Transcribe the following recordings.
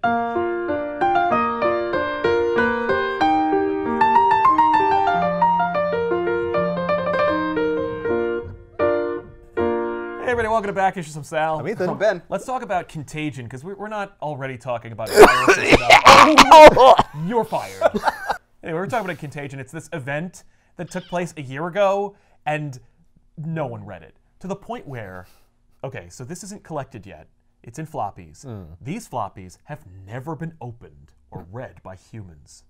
Hey everybody, welcome to Back Issues. I'm Sal. I'm Ethan. I'm Ben. Let's talk about Contagion, because we're not already talking about viruses. Oh, you're fired. Anyway, we're talking about Contagion. It's this event that took place a year ago, and no one read it. To the point where, okay, so this isn't collected yet. It's in floppies. These floppies have never been opened or read by humans.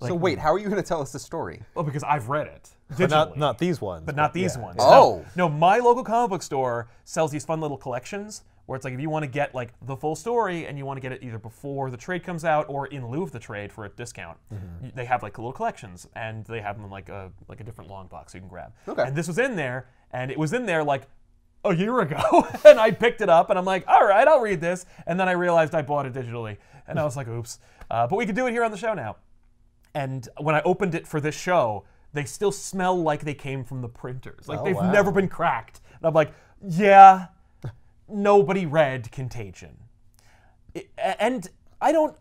So wait, how are you going to tell us the story? Well, because I've read it But digitally. not these ones. But not these yeah. ones. Oh. No, my local comic book store sells these fun little collections where it's like if you want to get like the full story and you want to get it either before the trade comes out or in lieu of the trade for a discount, they have like little collections and they have them in like a different long box you can grab. Okay. And this was in there, and it was in there like a year ago, and I picked it up and I'm like, all right, I'll read this, and then I realized I bought it digitally, and I was like, oops. But we can do it here on the show now. And when I opened it for this show, they still smell like they came from the printers. Like they've never been cracked. And I'm like, yeah, nobody read Contagion. And I don't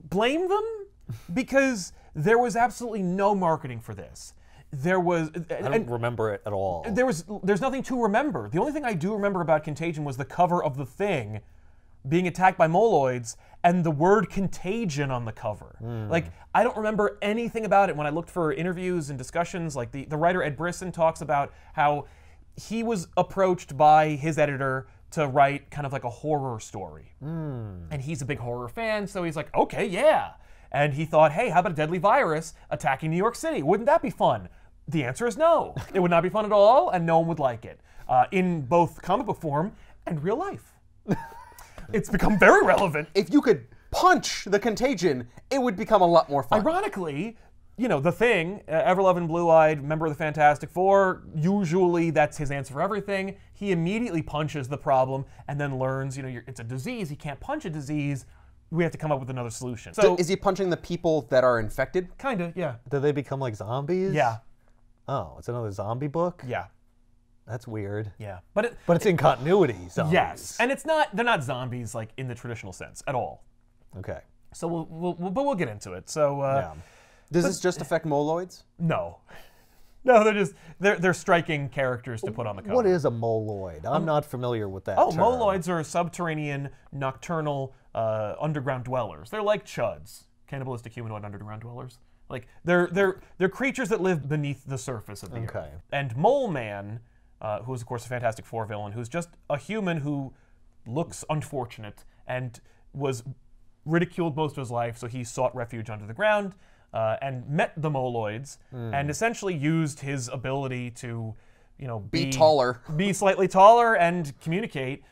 blame them because there was absolutely no marketing for this. There was... I don't remember it at all. There's nothing to remember. The only thing I do remember about Contagion was the cover of the Thing being attacked by moloids and the word Contagion on the cover. Like, I don't remember anything about it. When I looked for interviews and discussions, like the writer Ed Brisson talks about how he was approached by his editor to write kind of like a horror story. And he's a big horror fan, so he's like, okay, yeah. And he thought, hey, how about a deadly virus attacking New York City? Wouldn't that be fun? The answer is no. It would not be fun at all, and no one would like it. In both comic book form and real life. It's become very relevant. If you could punch the Contagion, it would become a lot more fun. Ironically, you know, the Thing, ever-loving, blue-eyed, member of the Fantastic Four, usually that's his answer for everything. He immediately punches the problem and then learns, you know, it's a disease. He can't punch a disease. We have to come up with another solution. So, Is he punching the people that are infected? kind of, yeah. Do they become like zombies? Yeah, Oh, it's another zombie book? yeah, That's weird. yeah. But But it's in continuity, zombies. yes, and they're not zombies like in the traditional sense at all. Okay. So we'll get into it. So Yeah. Does this just affect moloids? no, they're striking characters to put on the cover. What is a moloid? I'm not familiar with that Oh, term. moloids are subterranean, nocturnal, underground dwellers. They're like chuds, cannibalistic humanoid underground dwellers. Like they're creatures that live beneath the surface of the earth. Okay. And Mole Man, who is of course a Fantastic Four villain, who's just a human who looks unfortunate and was ridiculed most of his life, so he sought refuge under the ground and met the moloids and essentially used his ability to, you know, Be taller. be slightly taller and communicate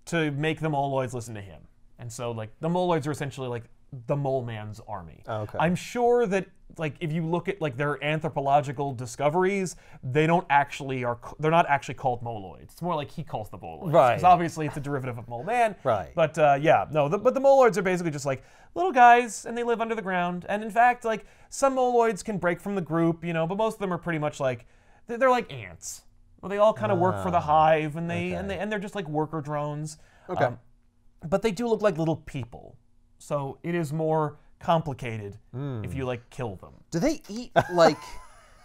to make the moloids listen to him. And so, like, the moloids are essentially like the Mole Man's army. Okay. I'm sure that, like, if you look at like their anthropological discoveries, they're not actually called moloids. It's more like he calls them moloids. Right. Because obviously it's a derivative of Mole Man. Right. But yeah, no. But the moloids are basically just like little guys, and they live under the ground. And in fact, like some moloids can break from the group, you know, but most of them are pretty much like they're like ants. Well, they all kind of work for the hive, and they're just like worker drones. Okay. But they do look like little people. So it is more complicated if you like kill them. Do they eat like...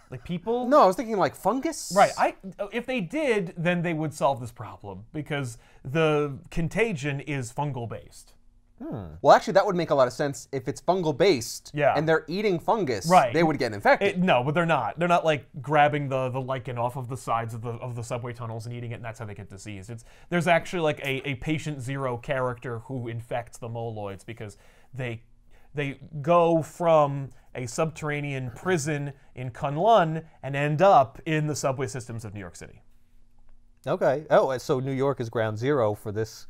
Like people? No, I was thinking like fungus? Right. If they did, then they would solve this problem because the Contagion is fungal based. Well, actually, that would make a lot of sense if it's fungal based. Yeah. And they're eating fungus. Right. They would get infected. No, but they're not. They're not like grabbing the lichen off of the sides of the subway tunnels and eating it, and that's how they get diseased. There's actually like a patient zero character who infects the moloids because they go from a subterranean prison in Kunlun and end up in the subway systems of New York City. Okay. Oh, so New York is ground zero for this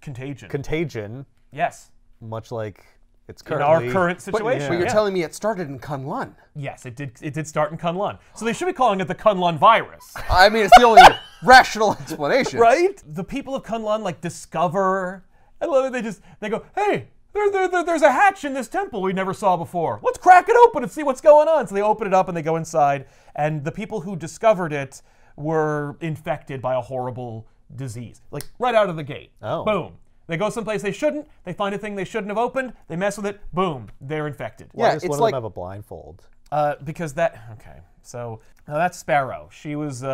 Contagion. contagion, Yes. much like it's In currently... our current situation. But you're Yeah. telling me it started in Kunlun. Yes, it did start in Kunlun. So they should be calling it the Kunlun virus. I mean, it's the only rational explanation. Right? The people of Kunlun like discover, I love it, they go, hey, there's a hatch in this temple we never saw before. Let's crack it open and see what's going on. So they open it up and they go inside, and the people who discovered it were infected by a horrible disease. Like right out of the gate. Oh. Boom. They go someplace they shouldn't. They find a thing they shouldn't have opened. They mess with it. Boom, they're infected. Why Yeah, does it's one of like- them have a blindfold? Because okay. So now that's Sparrow. She was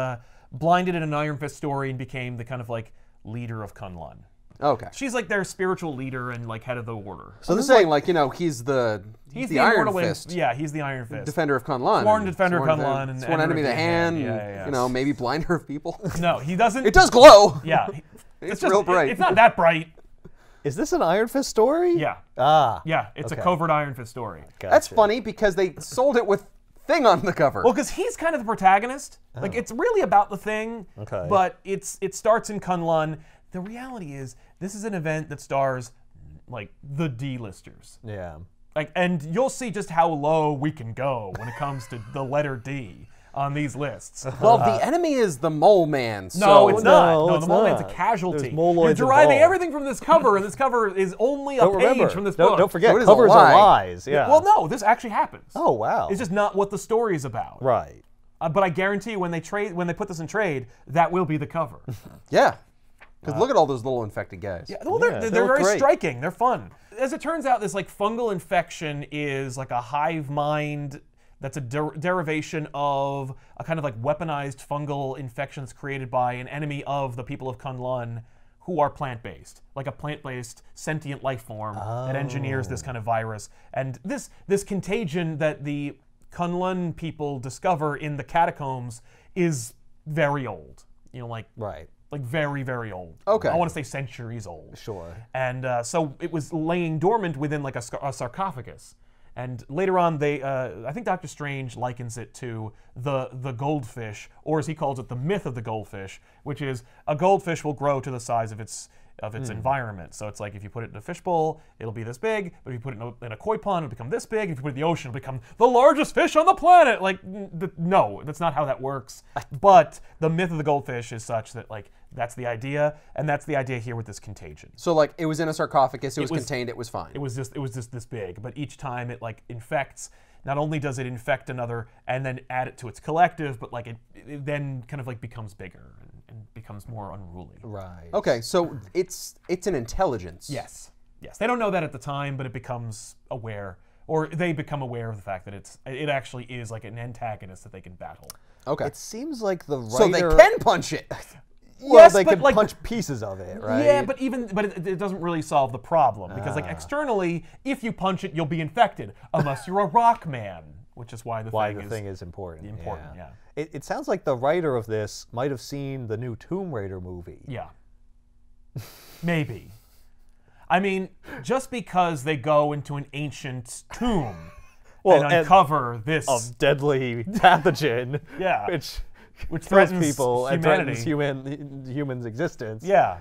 blinded in an Iron Fist story and became the kind of like leader of Kunlun. Okay. She's like their spiritual leader and like head of the order. So they're saying, like, he's the Iron immortal Fist. Yeah, he's the Iron Fist. Defender of Kunlun. Sworn defender of Kunlun. And Sworn enemy of the hand. Yeah. You know, maybe blinder of people. No, he doesn't. It does glow. Yeah. It's real bright. It's not that bright. Is this an Iron Fist story? Yeah. Ah. Yeah, it's Okay. a covert Iron Fist story. Gotcha. That's funny because they sold it with Thing on the cover. Well, because he's kind of the protagonist. Like, it's really about the Thing, Okay. but it starts in Kunlun. The reality is, this is an event that stars, like, the D-listers. Yeah. Like, and you'll see just how low we can go when it comes to the letter D on these lists. Well, the enemy is the Mole Man. No, So it's not. no, No, it's the Mole Man's a not. casualty. There's moloids You're deriving involved. everything from this cover, and this cover is only a Don't page remember. from this don't, book. Don't forget, So it is a covers lie. are lies. Yeah. Well, no, this actually happens. Oh, wow. It's just not what the story is about. Right. But I guarantee you, when they put this in trade, that will be the cover. yeah. Because look at all those little infected guys. Yeah, well, Yeah, they're they look very great. striking. They're fun. As it turns out, this like fungal infection is like a hive mind that's a derivation of a kind of like weaponized fungal infection that's created by an enemy of the people of Kunlun who are plant-based, like a plant-based sentient life form that engineers this kind of virus. And this contagion that the Kunlun people discover in the catacombs is very old. You know, like Right. very, very old. Okay. I want to say centuries old. Sure. And so it was laying dormant within like a sarcophagus. And later on, I think Doctor Strange likens it to the goldfish, or as he calls it, the myth of the goldfish, which is a goldfish will grow to the size of its environment. So it's like if you put it in a fishbowl, it'll be this big, but if you put it in a koi pond, it'll become this big. If you put it in the ocean, it'll become the largest fish on the planet. Like, no, that's not how that works. But the myth of the goldfish is such that, like, that's the idea, and that's the idea here with this contagion. So, like, it was in a sarcophagus, it was was- contained, it was fine. It was just this big, but each time it like infects, not only does it infect another and then add it to its collective, but like it then kind of like becomes bigger and becomes more unruly. Right. Okay, so it's an intelligence. Yes. They don't know that at the time, but it becomes aware, or they become aware of the fact that it actually is like an antagonist that they can battle. Okay. It seems like the writer... So they can punch it. Well, Yes, they but can like- punch pieces of it, right? Yeah, but it doesn't really solve the problem because like externally, if you punch it, you'll be infected unless you're a rock man, which is why the thing is important. important, yeah. It sounds like the writer of this might have seen the new Tomb Raider movie. Yeah. Maybe. I mean, just because they go into an ancient tomb Well, and and- uncover this, Of deadly pathogen. Yeah. Which threatens threatens people and humanity. threatens humans' existence. yeah,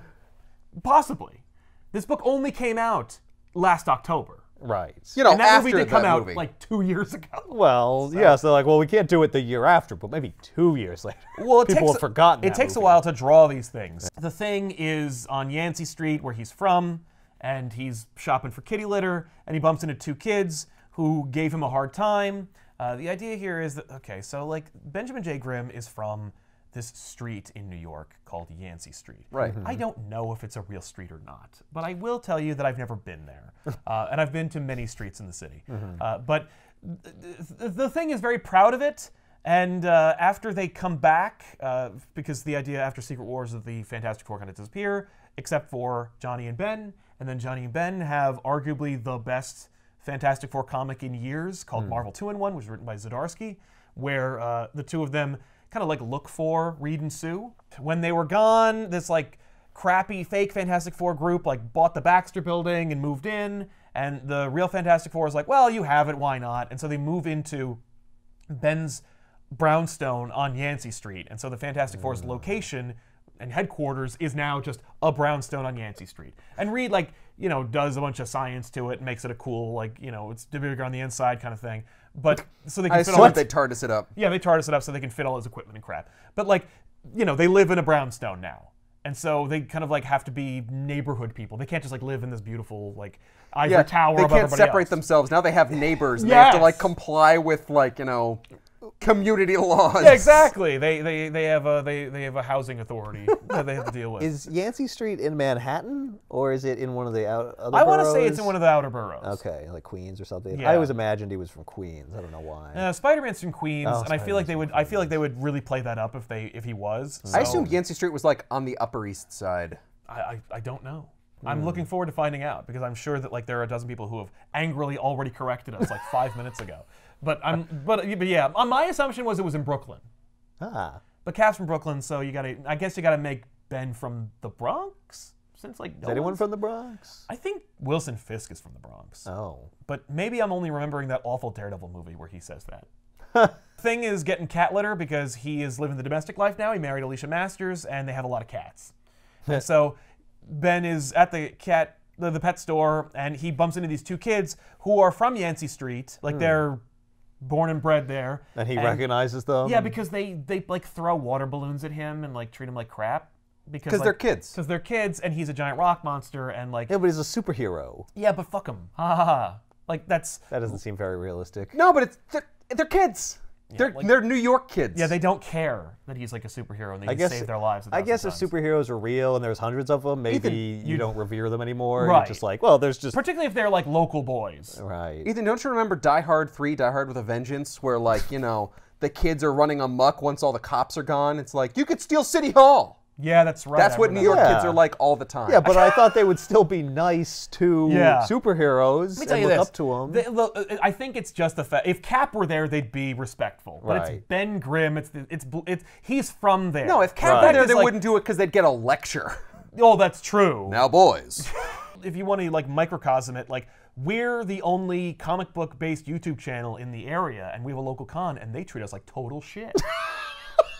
possibly. This book only came out last October. Right. You know, And that after movie did come that out movie. like 2 years ago. Well, yeah, so like, well, we can't do it the year after, but maybe 2 years later. Well, People have forgotten It that takes a movie. while to draw these things. The Thing is on Yancey Street, where he's from, and he's shopping for kitty litter, and he bumps into two kids who gave him a hard time. The idea here is that, okay, so like Benjamin J. Grimm is from this street in New York called Yancey Street. Right. I don't know if it's a real street or not, but I will tell you that I've never been there. And I've been to many streets in the city. But the Thing is very proud of it. And after they come back, because the idea after Secret Wars of the Fantastic Four kind of disappear, except for Johnny and Ben, and then Johnny and Ben have arguably the best Fantastic Four comic in years called Marvel 2-in-1, which was written by Zdarsky, where the two of them kind of like look for Reed and Sue. When they were gone, this like crappy fake Fantastic Four group like bought the Baxter building and moved in, and the real Fantastic Four is like, well, you have it, why not? And so they move into Ben's brownstone on Yancey Street, and so the Fantastic Four's location and headquarters is now just a brownstone on Yancey Street. And Reed, like, you know, does a bunch of science to it, makes it a cool, like, you know, it's bigger on the inside kind of thing. But so they I can fit assume all they TARDIS it up. yeah, they TARDIS it up so they can fit all his equipment and crap. But like, you know, they live in a brownstone now. And so they kind of like have to be neighborhood people. They can't just like live in this beautiful like ivory tower they above can't everybody separate else. themselves. Now they have neighbors. And They have to like Yes. comply with like, you know, community laws. Yeah, exactly. They have a housing authority that they have to deal with. Is Yancey Street in Manhattan, or is it in one of the other I want to boroughs? say it's in one of the outer boroughs. Okay, like Queens or something. Yeah. I always imagined he was from Queens. I don't know why. Spider-Man's from Queens, Oh, and I feel like Spider-Man's they would really play that up if he was. I So, assumed Yancey Street was like on the Upper East Side. I don't know. I'm looking forward to finding out because I'm sure that like there are a dozen people who have angrily already corrected us like 5 minutes ago. But yeah, my assumption was it was in Brooklyn. Ah. But Cap's from Brooklyn, so I guess you gotta make Ben from the Bronx, since like Is anyone from the Bronx? I think Wilson Fisk is from the Bronx. Oh. But maybe I'm only remembering that awful Daredevil movie where he says that. Thing is getting cat litter because he is living the domestic life now. He married Alicia Masters, and they have a lot of cats. And so Ben is at the pet store, and he bumps into these two kids who are from Yancey Street, like they're born and bred there. And he recognizes them? Yeah, because they like throw water balloons at him and like treat him like crap. Because they're kids. Because they're kids, and he's a giant rock monster, and like... Yeah, but he's a superhero. Yeah, but fuck him. Ha ha ha. Like, that's... That doesn't seem very realistic. No, but they're kids. Yeah, they're New York kids. Yeah, they don't care that he's like a superhero and they save their lives. I guess if superheroes are real and there's hundreds of them, maybe Ethan, you don't revere them anymore. Right. You're just like, well, there's just... Particularly if they're like local boys. Right. Ethan, don't you remember Die Hard 3, Die Hard with a Vengeance, where like, you know, the kids are running amok once all the cops are gone? It's like, you could steal City Hall. Yeah, that's right. That's what New York Yeah. kids are like all the time. Yeah, but I thought they would still be nice to superheroes Let me tell and you look this. up to them. I think it's just the fact. If Cap were there, they'd be respectful. But it's Right. Ben Grimm. He's from there. No, if Cap Right. were there, they Like- wouldn't do it because they'd get a lecture. Oh, that's true. Now, boys. If you want to like microcosm it, like we're the only comic book based YouTube channel in the area, and we have a local con, and they treat us like total shit.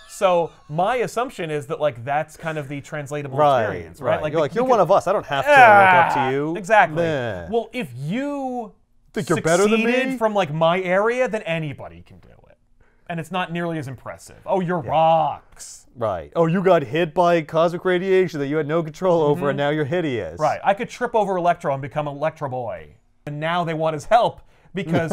So my assumption is that like that's kind of the translatable experience, right? Like, Like you're one of us. I don't have to look up to you. Exactly. Meh. Well, if you Think you're better than succeeded me? from like my area, then anybody can do it, and it's not nearly as impressive. Oh, you're rocks. Right. Oh, you got hit by cosmic radiation that you had no control over, and now you're hideous. Right. I could trip over Electro and become Electro Boy, and now they want his help because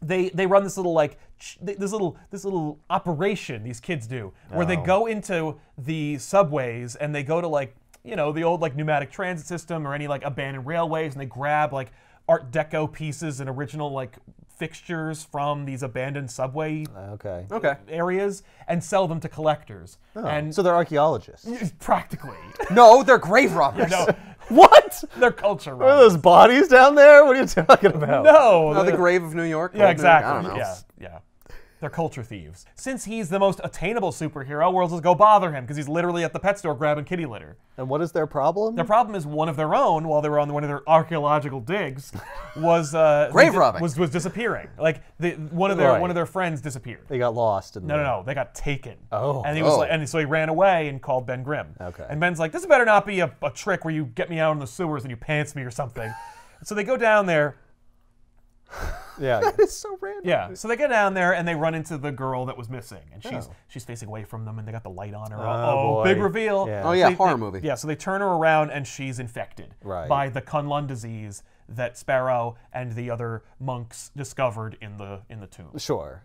they run this little like this little operation these kids do where they go into the subways and they go to like, you know, the old like pneumatic transit system or any like abandoned railways, and they grab like Art Deco pieces and original like fixtures from these abandoned subway Okay. areas and sell them to collectors. And So they're archaeologists. practically. No, they're grave robbers. No, What? they're culture Are robbers. those bodies down there? What are you talking about? No, No, the grave of New York. Yeah, Old New York, exactly. I don't know. Yeah. They're culture thieves. Since he's the most attainable superhero, we'll just go bother him because he's literally at the pet store grabbing kitty litter. And what is their problem? Their problem is one of their own, while they were on one of their archaeological digs, was Grave robbing. was disappearing. Like one of their friends disappeared. They got lost. In No, they got taken. Oh. And he was like, and so he ran away and called Ben Grimm. Okay. And Ben's like, this better not be a trick where you get me out in the sewers and you pants me or something. So they go down there. Yeah. It's so random. Yeah, so they get down there and they run into the girl that was missing, and she's facing away from them, and they got the light on her. Oh, boy. Big reveal! Yeah. Oh yeah, So horror movie. Yeah, so they turn her around, and she's infected by the Kunlun disease that Sparrow and the other monks discovered in the tomb. Sure.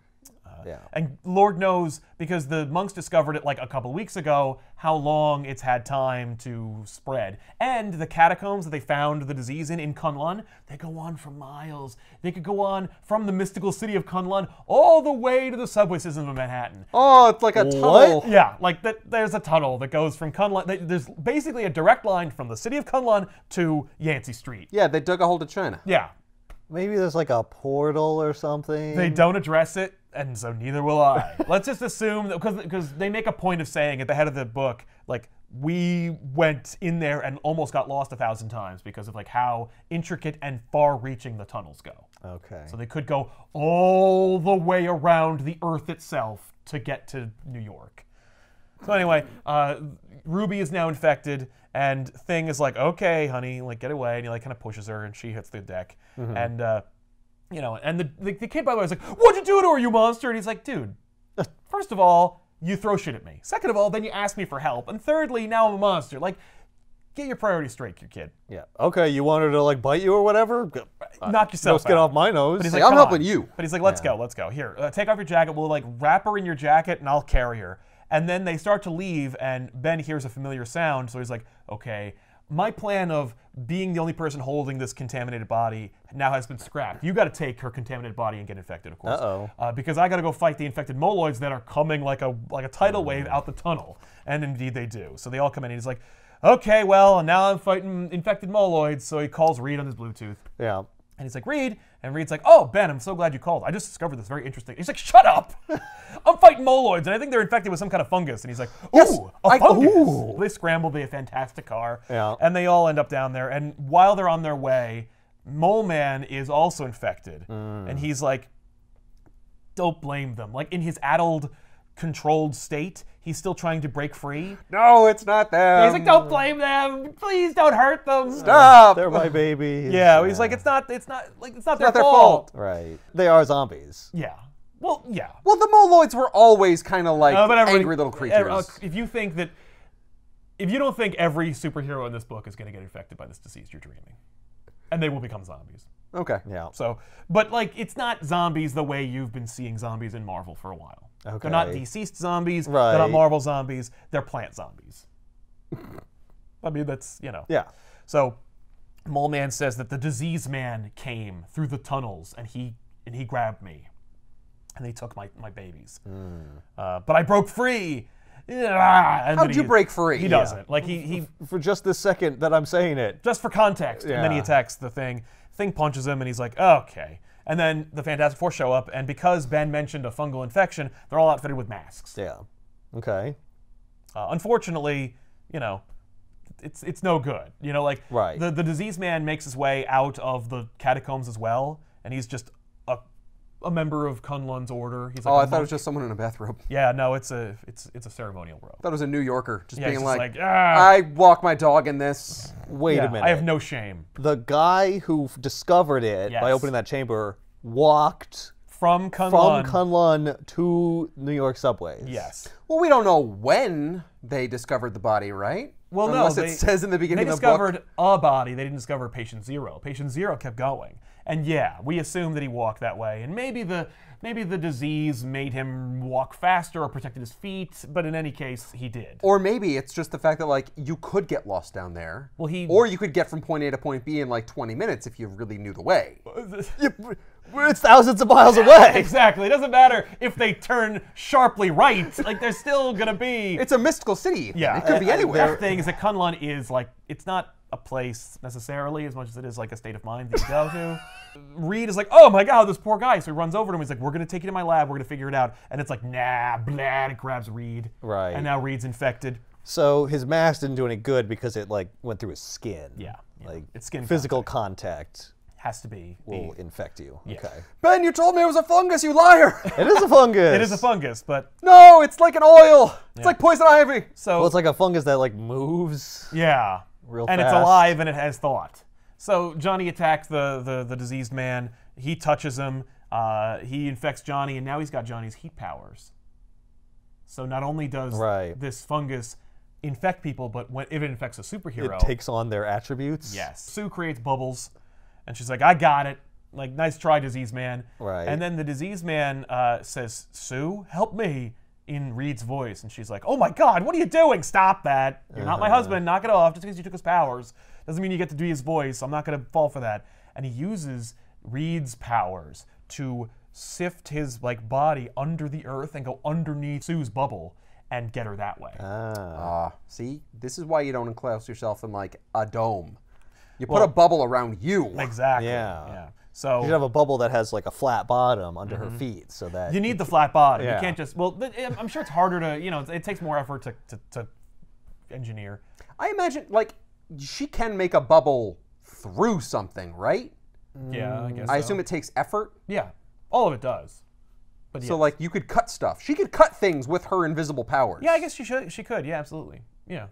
Yeah. And Lord knows, because the monks discovered it like a couple weeks ago, how long it's had time to spread. And the catacombs that they found the disease in Kunlun, they go on for miles. They could go on from the mystical city of Kunlun all the way to the subway system of Manhattan. Oh, it's like a tunnel. Yeah, like there's a tunnel that goes from Kunlun. There's basically a direct line from the city of Kunlun to Yancey Street. Yeah, they dug a hole to China. Yeah. Maybe there's like a portal or something. They don't address it, and so neither will I. Let's just assume that, because they make a point of saying at the head of the book, like, we went in there and almost got lost 1,000 times because of like how intricate and far-reaching the tunnels go. Okay. So they could go all the way around the Earth itself to get to New York. So anyway, Ruby is now infected, and Thing is like, okay, honey, like, get away, and he like kind of pushes her, and she hits the deck, and you know, and the kid, by the way, is like, what'd you do to her, you monster? And he's like, dude, first of all, you throw shit at me. Second of all, then you ask me for help, and thirdly, now I'm a monster. Like, get your priorities straight, you kid. Yeah. Okay, you want her to like bite you or whatever? knock yourself Let's get out. off my nose. But he's Like, like, I'm "Come helping on." you. But he's like, let's go. Here, take off your jacket. We'll like wrap her in your jacket and I'll carry her. And then they start to leave and Ben hears a familiar sound. So he's like, okay, my plan of being the only person holding this contaminated body now has been scrapped. You got to take her contaminated body and get infected, of course. Because I got to go fight the infected moloids that are coming like a tidal wave out the tunnel. And indeed they do. So they all come in and he's like, okay, well, now I'm fighting infected moloids. So he calls Reed on his Bluetooth. Yeah. And he's like, Reed. And Reed's like, oh, Ben, I'm so glad you called. I just discovered this very interesting. He's like, shut up. I'm fighting moloids, and I think they're infected with some kind of fungus. And he's like, ooh, a fungus. ooh. They scramble the fantastic car. Yeah. And they all end up down there. And while they're on their way, Mole Man is also infected. And he's like, don't blame them. Like, in his addled, controlled state, he's still trying to break free. No, it's not them. He's like, don't blame them. Please don't hurt them. Stop. They're my babies. Yeah, he's like, it's not their fault. Right. They are zombies. Yeah. Well, yeah. Well, the moloids were always kind of like But everybody- angry little creatures. If you don't think every superhero in this book is going to get infected by this disease, you're dreaming. And they will become zombies. Okay. Yeah. So, but like, it's not zombies the way you've been seeing zombies in Marvel for a while. Okay. They're not deceased zombies. Right. They're not Marvel zombies. They're plant zombies. I mean, that's, Yeah. So, Mole Man says that the disease man came through the tunnels and he grabbed me. And they took my babies. But I broke free. How'd you break free? He doesn't. Like, he For just the second that I'm saying it. just for context. And then he Yeah. attacks the thing. Thing punches him, and he's like, okay. And then the Fantastic Four show up, and because Ben mentioned a fungal infection, they're all outfitted with masks. Yeah. Okay. Unfortunately, it's no good. Like, Right. the disease man makes his way out of the catacombs as well, and he's just a member of Kunlun's order. He's like Oh, a I thought it monk. was just someone in a bathrobe. Yeah, no, it's a ceremonial robe. I thought it was a New Yorker just Yeah, being he's like, just like, "Ah." I walk my dog in this. Wait Yeah, a minute. I have no shame. The guy who discovered it Yes. by opening that chamber walked From Kunlun. from Kunlun to New York subways. Yes. Well, we don't know when they discovered the body, right? Well, Unless no, it says in the beginning they of the book. discovered a body. They didn't discover patient zero. Patient zero kept going, and yeah, we assume that he walked that way. And maybe the disease made him walk faster or protected his feet. But in any case, he did. Or maybe it's just the fact that like you could get lost down there. Well, or you could get from point A to point B in like 20 minutes if you really knew the way. It's thousands of miles away. Exactly. It doesn't matter if they turn sharply right. Like, they're still gonna be. It's a mystical city. Yeah, It could be anywhere. The thing is that Kunlun is like, it's not a place necessarily as much as it is like a state of mind that you go to. Reed is like, oh my god, this poor guy. So he runs over to him. He's like, we're gonna take you to my lab. We're gonna figure it out. And it's like, nah, blah. And it grabs Reed. Right. And now Reed's infected. So his mask didn't do any good because it like went through his skin. Yeah. Like It's skin physical contact Has to be. will infect you. Okay. Ben, you told me it was a fungus, you liar! It is a fungus. It is a fungus, but No, it's like an oil. It's like poison ivy. so Well, it's like a fungus that like moves. yeah, real and it's fast. alive and it has thought. So Johnny attacks the diseased man. He touches him. He infects Johnny, and now he's got Johnny's heat powers. So not only does Right. this fungus infect people, but if it infects a superhero, It takes on their attributes. yes. Sue creates bubbles, and she's like, "I got it." Like, nice try, disease man. Right. And then the disease man says, "Sue, help me," in Reed's voice, and she's like, "Oh my God, what are you doing? Stop that! You're not my husband. Knock it off. Just because you took his powers doesn't mean you get to do his voice. I'm not gonna fall for that." And he uses Reed's powers to sift his like body under the earth and go underneath Sue's bubble and get her that way. See, this is why you don't enclose yourself in like a dome. You put a bubble around you. Exactly. Yeah. So You should have a bubble that has like a flat bottom under her feet, so that you need the flat bottom. Yeah. You can't just. Well, I'm sure it's harder to. It takes more effort to engineer. I imagine like she can make a bubble through something, right? Yeah, I guess. I so. assume it takes effort. Yeah, all of it does. But So yes. like you could cut stuff. She could cut things with her invisible powers. Yeah, I guess she could. Yeah, absolutely. Yeah.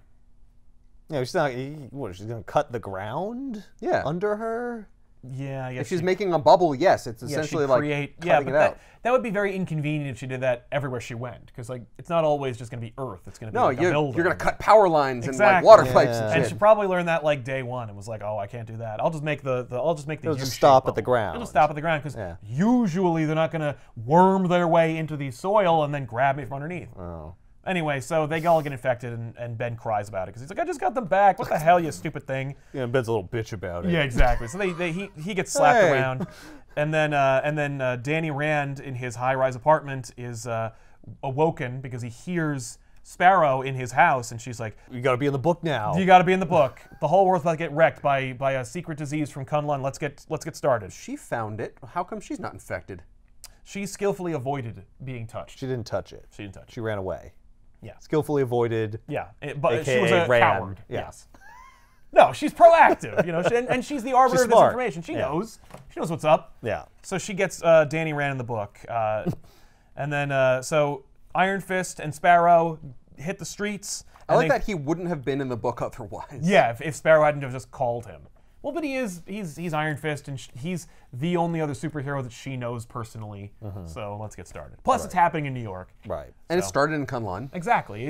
she's not. What? She's gonna cut the ground. Yeah. Under her. Yeah, I guess If she's making a bubble, yes, it's essentially like cutting it out. That would be very inconvenient if she did that everywhere she went, because like it's not always just going to be Earth. It's going to be like a building. You're going to cut power lines and like Exactly. water pipes and And shit. she probably learned that like day one and was like, oh, I can't do that. I'll just make the It'll U just shape stop at the bubble. ground. It'll stop at the ground because Yeah. usually they're not going to worm their way into the soil and then grab me from underneath. Oh. Anyway, so they all get infected, and Ben cries about it because he's like, I just got them back. What the hell, you stupid thing? Yeah, Ben's a little bitch about it. Yeah, exactly. So he gets slapped Hey. around, and then Danny Rand in his high-rise apartment is awoken because he hears Sparrow in his house, and she's like, You got to be in the book now. "You got to be in the book. The whole world's about to get wrecked by a secret disease from Kunlun. Let's get started." She found it. How come she's not infected? She skillfully avoided being touched. She didn't touch it. She didn't touch it. She ran away. Yeah. Skillfully avoided. Yeah, but she AKA was a ran. coward. Yeah. Yes. No, she's proactive, and she's the arbiter She's of this smart. information. She Yeah. knows. She knows what's up. Yeah. So she gets Danny Rand in the book, and then so Iron Fist and Sparrow hit the streets. I like that he wouldn't have been in the book otherwise. Yeah, if Sparrow hadn't have just called him. Well, but he's Iron Fist, and he's the only other superhero that she knows personally. So let's get started. Plus, it's happening in New York. Right. And it started in Kunlun. Exactly.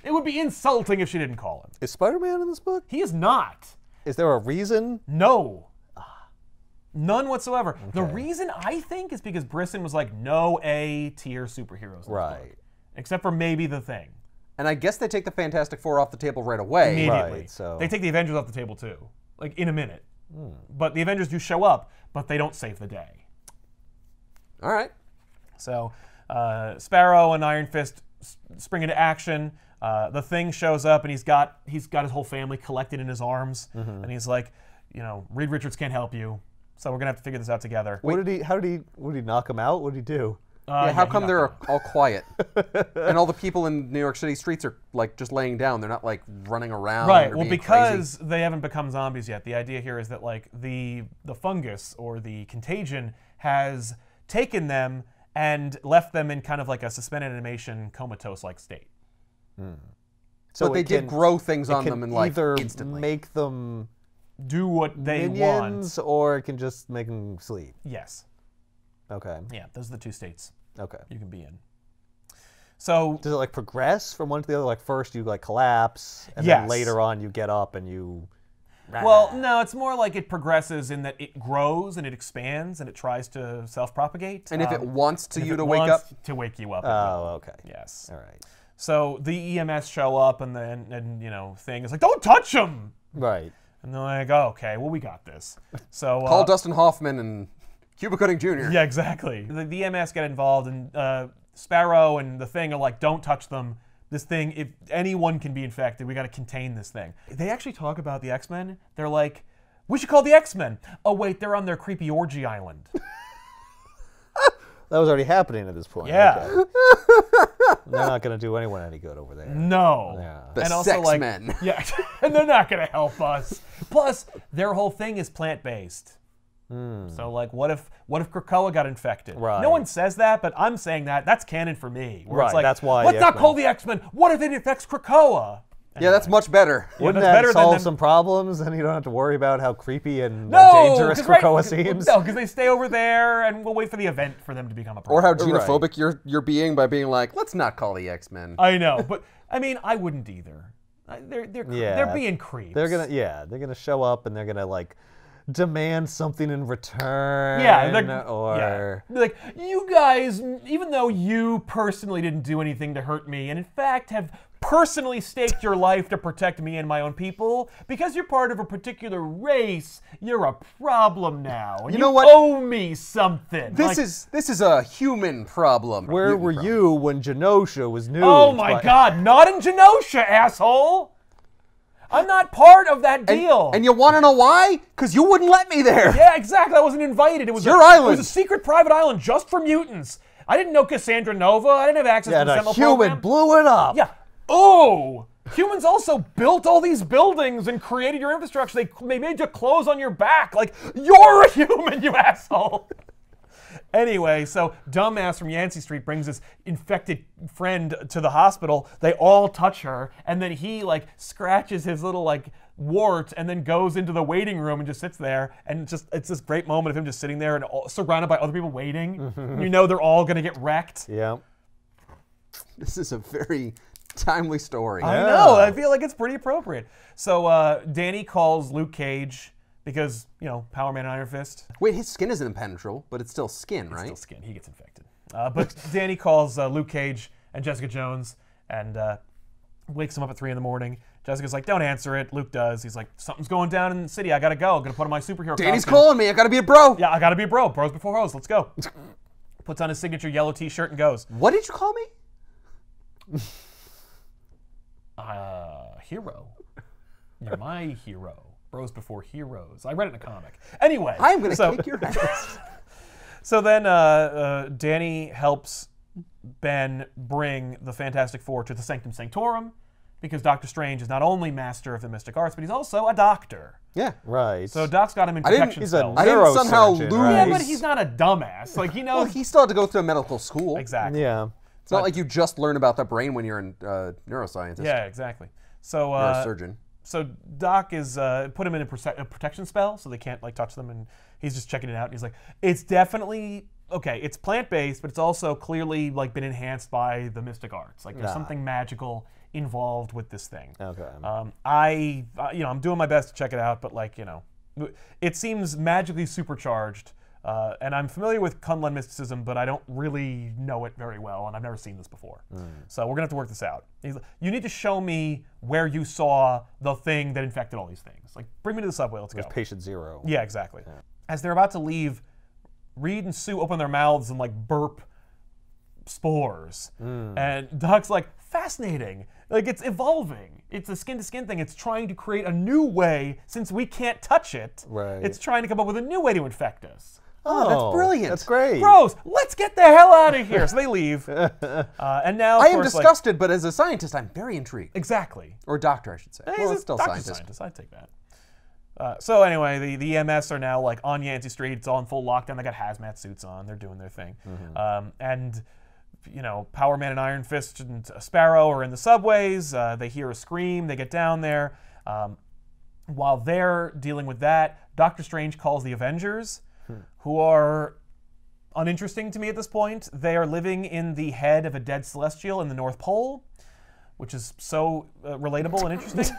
It would be insulting if she didn't call him. Is Spider-Man in this book? He is not. Is there a reason? No. None whatsoever. The reason I think is because Brisson was like, no A-tier superheroes in this book. Except for maybe the Thing. And I guess they take the Fantastic Four off the table right away. Immediately. Right, so- They take the Avengers off the table too. Like in a minute. But the Avengers do show up, but they don't save the day. All right. So Sparrow and Iron Fist spring into action. The Thing shows up, and he's got his whole family collected in his arms, and he's like, Reed Richards can't help you, so we're gonna have to figure this out together. What did he knock him out? What did he do? Yeah, how he come knocked they're him out. all quiet? And all the people in New York City streets are like just laying down. They're not like running around. Right. Or Well, being because they haven't become zombies yet. The idea here is that like the fungus or the contagion has taken them and left them in kind of like a suspended animation comatose-like state. So but they it did can- grow things it on can them and like either instantly. make them Do what they minions, want. or it can just make them sleep. Yes. Okay. Yeah. Those are the two states Okay. you can be in. So Does it like progress from one to the other? Like first you like collapse, and Yes. then later on you get up and you. well, no, it's more like it progresses in that it grows and it expands and it tries to self-propagate. And if it wants to if you it to wake wants up, to wake you up. it will. Oh, okay. Yes. All right. So the EMS show up, and then Thing is like, "Don't touch him!" Right. And they're like, "Oh, okay, well we got this." So call Dustin Hoffman and Cuba Gooding Jr. yeah, exactly. The EMS get involved, and Sparrow and the Thing are like, "Don't touch them. This thing, if anyone can be infected, we got to contain this thing." They actually talk about the X-Men. They're like, "We should call the X-Men." Oh wait, they're on their creepy orgy island. That was already happening at this point. Yeah. Okay. They're not going to do anyone any good over there. No. Yeah. The and also sex like, men. yeah, and they're not gonna help us. Plus, their whole thing is plant-based. So like, what if Krakoa got infected? Right. No one says that, but I'm saying that. That's canon for me. Where Right, It's like, that's why Let's the not X-Men- call the X-Men. What if it infects Krakoa? Yeah, that's much better. Wouldn't that's that better than solve them- some problems? And you don't have to worry about how creepy and No, dangerous 'cause Krakoa seems. No, because they stay over there, and we'll wait for the event for them to become a Or problem. how xenophobic you're being by being like, let's not call the X-Men. I know, but I mean, I wouldn't either. They're Yeah. being creeps. They're gonna show up and they're gonna like demand something in return. Yeah, or Be like, you guys, even though you personally didn't do anything to hurt me, and in fact have personally staked your life to protect me and my own people, because you're part of a particular race, you're a problem now. And you know what? owe me something. This is a human problem. where were you when Genosha was new? Oh my God, not in Genosha, asshole! I'm not part of that deal. And you want to know why? Because you wouldn't let me there. Yeah, exactly. I wasn't invited. It was your It island. was a secret private island just for mutants. I didn't know Cassandra Nova. I didn't have access Yeah, to the and a Sentinel human program. blew it up. Yeah. Oh, humans also built all these buildings and created your infrastructure. They made you clothes on your back. Like, you're a human, you asshole. Anyway, so dumbass from Yancey Street brings this infected friend to the hospital. They all touch her, and then he like scratches his little like wart and then goes into the waiting room and just sits there, and it's this great moment of him just sitting there and surrounded by other people waiting. You know they're all gonna get wrecked. Yeah. This is a very timely story. I know. I feel like it's pretty appropriate. So Danny calls Luke Cage because, you know, Power Man and Iron Fist. Wait, his skin isn't impenetrable, but it's still skin, right? It's still skin. He gets infected. But Danny calls Luke Cage and Jessica Jones and wakes him up at 3 in the morning. Jessica's like, don't answer it. Luke does. He's like, something's going down in the city. I gotta go. I'm gonna put on my superhero Danny's costume. calling me. I gotta be a bro. Yeah, I gotta be a bro. Bros before hoes. Let's go. Puts on his signature yellow t-shirt and goes. What did you call me? Hero. You're my hero. Bros before heroes. I read it in a comic. Anyway. I'm gonna kick your ass. So then Danny helps Ben bring the Fantastic Four to the Sanctum Sanctorum, because Doctor Strange is not only master of the mystic arts, but he's also a doctor. Yeah. Right. So Doc's got him in protection He's a spells. I didn't somehow neurosurgeon, lose. right? Yeah, but he's not a dumbass. Like, he knows. Well, he still had to go through a medical school. Exactly. Yeah. It's not like you just learn about the brain when you're a neuroscientist. Yeah, exactly. So You're a surgeon. So Doc is put him in a protection spell, so they can't like touch them, and he's just checking it out. And he's like, it's definitely okay. It's plant-based, but it's also clearly like been enhanced by the mystic arts. Like there's something magical involved with this thing. Okay. I'm doing my best to check it out, but like it seems magically supercharged. And I'm familiar with Kunlun mysticism, but I don't really know it very well, and I've never seen this before. So we're gonna have to work this out. He's like, you need to show me where you saw the thing that infected all these things. Like, bring me to the subway. Let's go. Patient 0. Yeah, exactly. Yeah. As they're about to leave, Reed and Sue open their mouths and like burp spores, and Doc's like, fascinating. Like, it's evolving. It's a skin-to-skin thing. It's trying to create a new way since we can't touch it. Right. It's trying to come up with a new way to infect us. Oh, that's brilliant. That's great. Bros, let's get the hell out of here. So they leave. And now, of I am course, disgusted, but as a scientist, I'm very intrigued. Exactly. Or doctor, I should say. He's Well, a it's still doctor scientist. I'd take that. So anyway, the EMS are now like on Yancey Street. It's all in full lockdown. They got hazmat suits on. They're doing their thing. And you know, Power Man and Iron Fist and Sparrow are in the subways. They hear a scream. They get down there. While they're dealing with that, Doctor Strange calls the Avengers, who are uninteresting to me at this point. They are living in the head of a dead celestial in the North Pole, which is so relatable and interesting.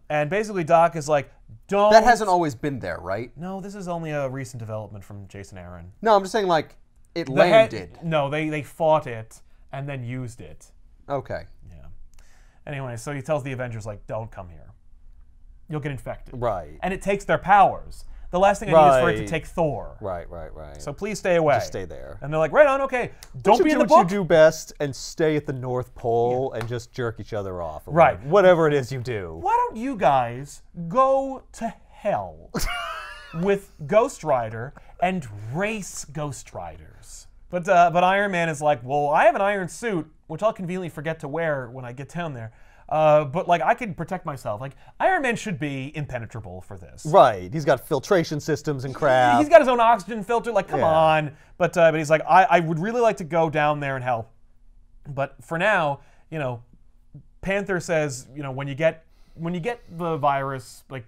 And basically Doc is like, don't... That hasn't always been there, right? No, this is only a recent development from Jason Aaron. No, I'm just saying, like, it landed. No, they fought it and then used it. Okay. Yeah. Anyway, so he tells the Avengers, like, don't come here. You'll get infected. Right. And it takes their powers. The last thing I need is for it to take Thor. Right. So please stay away. Just stay there. And they're like, right on, okay. Don't be in the do book. what you do best and stay at the North Pole and just jerk each other off. Or Right. Whatever it is you do. Why don't you guys go to hell with Ghost Rider and race Ghost Riders? But Iron Man is like, well, I have an iron suit, which I'll conveniently forget to wear when I get down there. But like, I can protect myself. Like, Iron Man should be impenetrable for this. Right. He's got filtration systems and crap. He's got his own oxygen filter. Like, come on. But he's like, I would really like to go down there and help. But for now, you know, Panther says, you know, when you get the virus like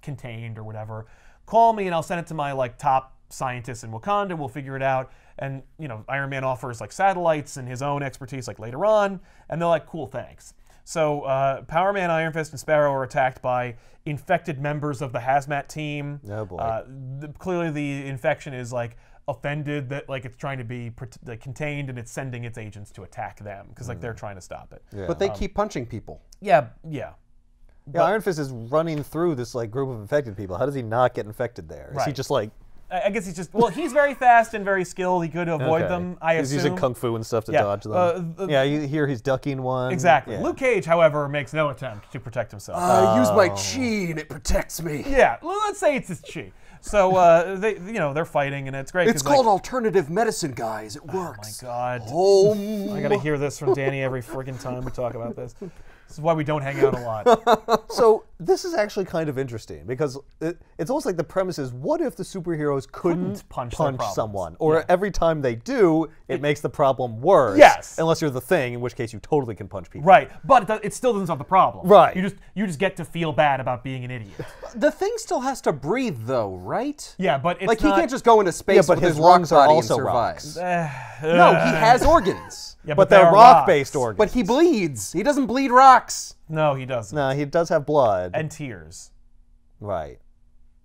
contained or whatever, call me and I'll send it to my like top scientists in Wakanda. We'll figure it out. And you know, Iron Man offers like satellites and his own expertise like later on. And they're like, cool, thanks. So Power Man, Iron Fist, and Sparrow are attacked by infected members of the hazmat team. Oh boy. Clearly the infection is like offended that like it's trying to be contained, and it's sending its agents to attack them because like they're trying to stop it. Yeah. But they keep punching people. Yeah. Yeah, Iron Fist is running through this like group of infected people. How does he not get infected there? Is he Right. just like... I guess he's just, well, he's very fast and very skilled. He could avoid them, I He's assume. using kung fu and stuff to dodge them. Yeah, you hear he's ducking one. Exactly. Yeah. Luke Cage, however, makes no attempt to protect himself. I use my chi and it protects me. Yeah, well, let's say it's his chi. So they're fighting, and it's great. It's called alternative medicine, guys. It works. Oh my God. Oh. I gotta hear this from Danny every friggin' time we talk about this. This is why we don't hang out a lot. So this is actually kind of interesting because it's almost like the premise is, what if the superheroes couldn't punch someone? Or every time they do, it makes the problem worse. Yes. Unless you're the Thing, in which case you totally can punch people. Right, but it still doesn't solve the problem. Right. You just get to feel bad about being an idiot. The Thing still has to breathe, though, right? Yeah, but it's Like, not, he can't just go into space but with his his rock lungs are body also and survive. rocks. No, he has organs. Yeah, But they they're are rock-based rocks. organs. But he bleeds. He doesn't bleed rocks. No, he doesn't. No, he does have blood. And tears. Right.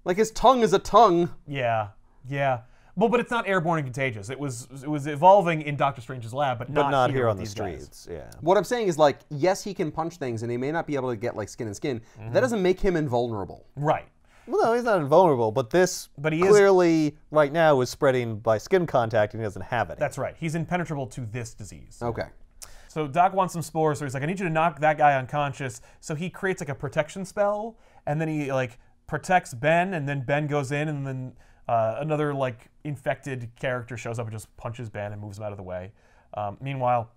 Like, his tongue is a tongue. Yeah, yeah. Well, but it's not airborne and contagious. It was evolving in Doctor Strange's lab, but Not here with on the these guys. streets. Yeah. What I'm saying is, like, yes, he can punch things, and he may not be able to get, like, skin and skin. But that doesn't make him invulnerable. Right. Well, no, he's not invulnerable, but this He is- clearly, right now, is spreading by skin contact, and he doesn't have any. That's right. He's impenetrable to this disease. Okay. So Doc wants some spores, so he's like, I need you to knock that guy unconscious. So he creates like a protection spell, and then he like protects Ben, and then Ben goes in, and then another like infected character shows up and just punches Ben and moves him out of the way. Meanwhile,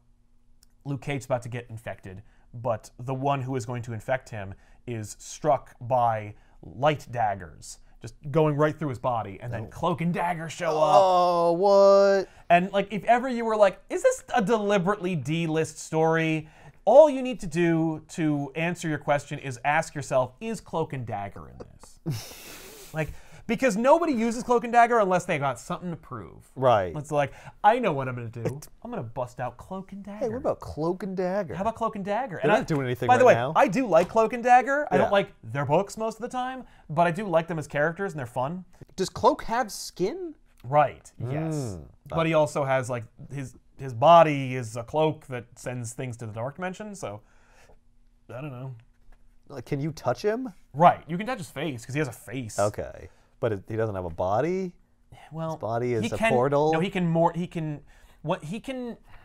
Luke Cage's about to get infected, but the one who is going to infect him is struck by light daggers, just going right through his body, and then Cloak and Dagger show up. Oh, what? And like, if ever you were like, is this a deliberately D-list story? All you need to do to answer your question is ask yourself, is Cloak and Dagger in this? Like, because nobody uses Cloak and Dagger unless they got something to prove. Right. It's like, I know what I'm going to do. I'm going to bust out Cloak and Dagger. Hey, what about Cloak and Dagger? How about Cloak and Dagger? They're not doing anything by the right way, now. I do like Cloak and Dagger. I Yeah. don't like their books most of the time, but I do like them as characters, and they're fun. Does Cloak have skin? Right, yes. But he also has, like, his body is a cloak that sends things to the Dark Dimension, so, I don't know. Like, can you touch him? Right, you can touch his face, because he has a face. Okay. But he doesn't have a body? Well, His body is he a can, portal? No, he can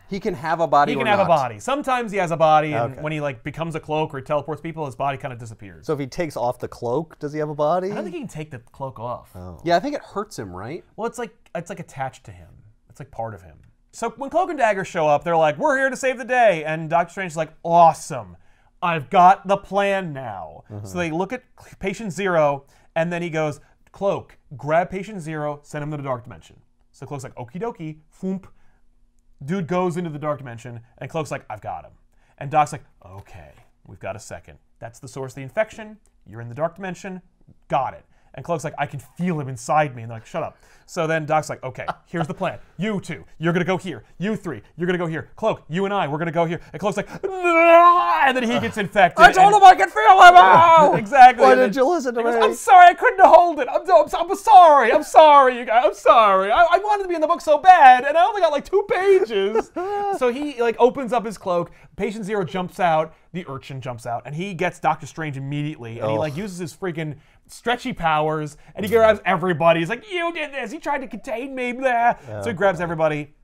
He can have a body He or can have a not. body. Sometimes he has a body, and Okay. when he like becomes a cloak or he teleports people, his body kind of disappears. So if he takes off the cloak, does he have a body? I don't think he can take the cloak off. Oh. Yeah, I think it hurts him, right? Well, it's like attached to him. It's like part of him. So when Cloak and Dagger show up, they're like, "We're here to save the day," and Doctor Strange's like, "Awesome, I've got the plan now." So they look at Patient Zero, and then he goes, "Cloak, grab Patient Zero, send him to the Dark Dimension." So Cloak's like, "Okie dokie," foomp. Dude goes into the Dark Dimension, and Cloak's like, "I've got him." And Doc's like, "Okay, we've got a second. That's the source of the infection. You're in the Dark Dimension. Got it." And Cloak's like, "I can feel him inside me." And they're like, "Shut up." So then Doc's like, "Okay, here's the plan. You two, you're going to go here. You three, you're going to go here. Cloak, you and I, we're going to go here." And Cloak's like, "No!" And then he gets infected. I told him I could feel him! Oh! Exactly. Why And then didn't you listen to he goes, me? "I'm sorry, I couldn't hold it. I'm sorry. I'm sorry, you guys. I'm sorry. I wanted to be in the book so bad, and I only got like 2 pages." So he like opens up his cloak. Patient Zero jumps out. The urchin jumps out, and he gets Doctor Strange immediately. And he like uses his freaking stretchy powers, and he grabs everybody. He's like, "You did this. He tried to contain me." Blah. So he grabs everybody.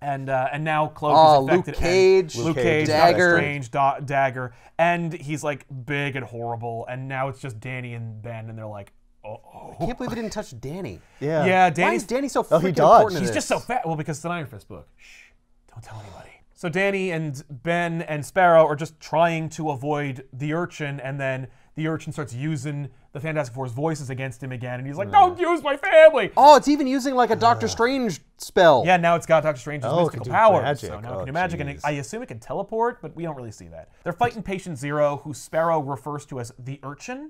And now Cloak is infected. Luke Cage, Luke Cage, Dagger. Doctor Strange, Dagger, and he's like big and horrible. And now it's just Danny and Ben, and they're like, "Oh, I can't believe we didn't touch Danny. Yeah. yeah, Why Danny's is Danny so Oh, he freaking dodged. important in he's this? just so fat." Well, because it's an Iron Fist book. Shh, don't tell anybody. So Danny and Ben and Sparrow are just trying to avoid the urchin, and then the urchin starts using the Fantastic Four's voices against him again, and he's like, "Don't use my family!" Oh, it's even using like a Doctor Strange spell. Yeah, now it's got Doctor Strange's Oh, it mystical can do powers. magic. So now it Oh, can do magic, and jeez. I assume it can teleport, but we don't really see that. They're fighting Patient Zero, who Sparrow refers to as the Urchin.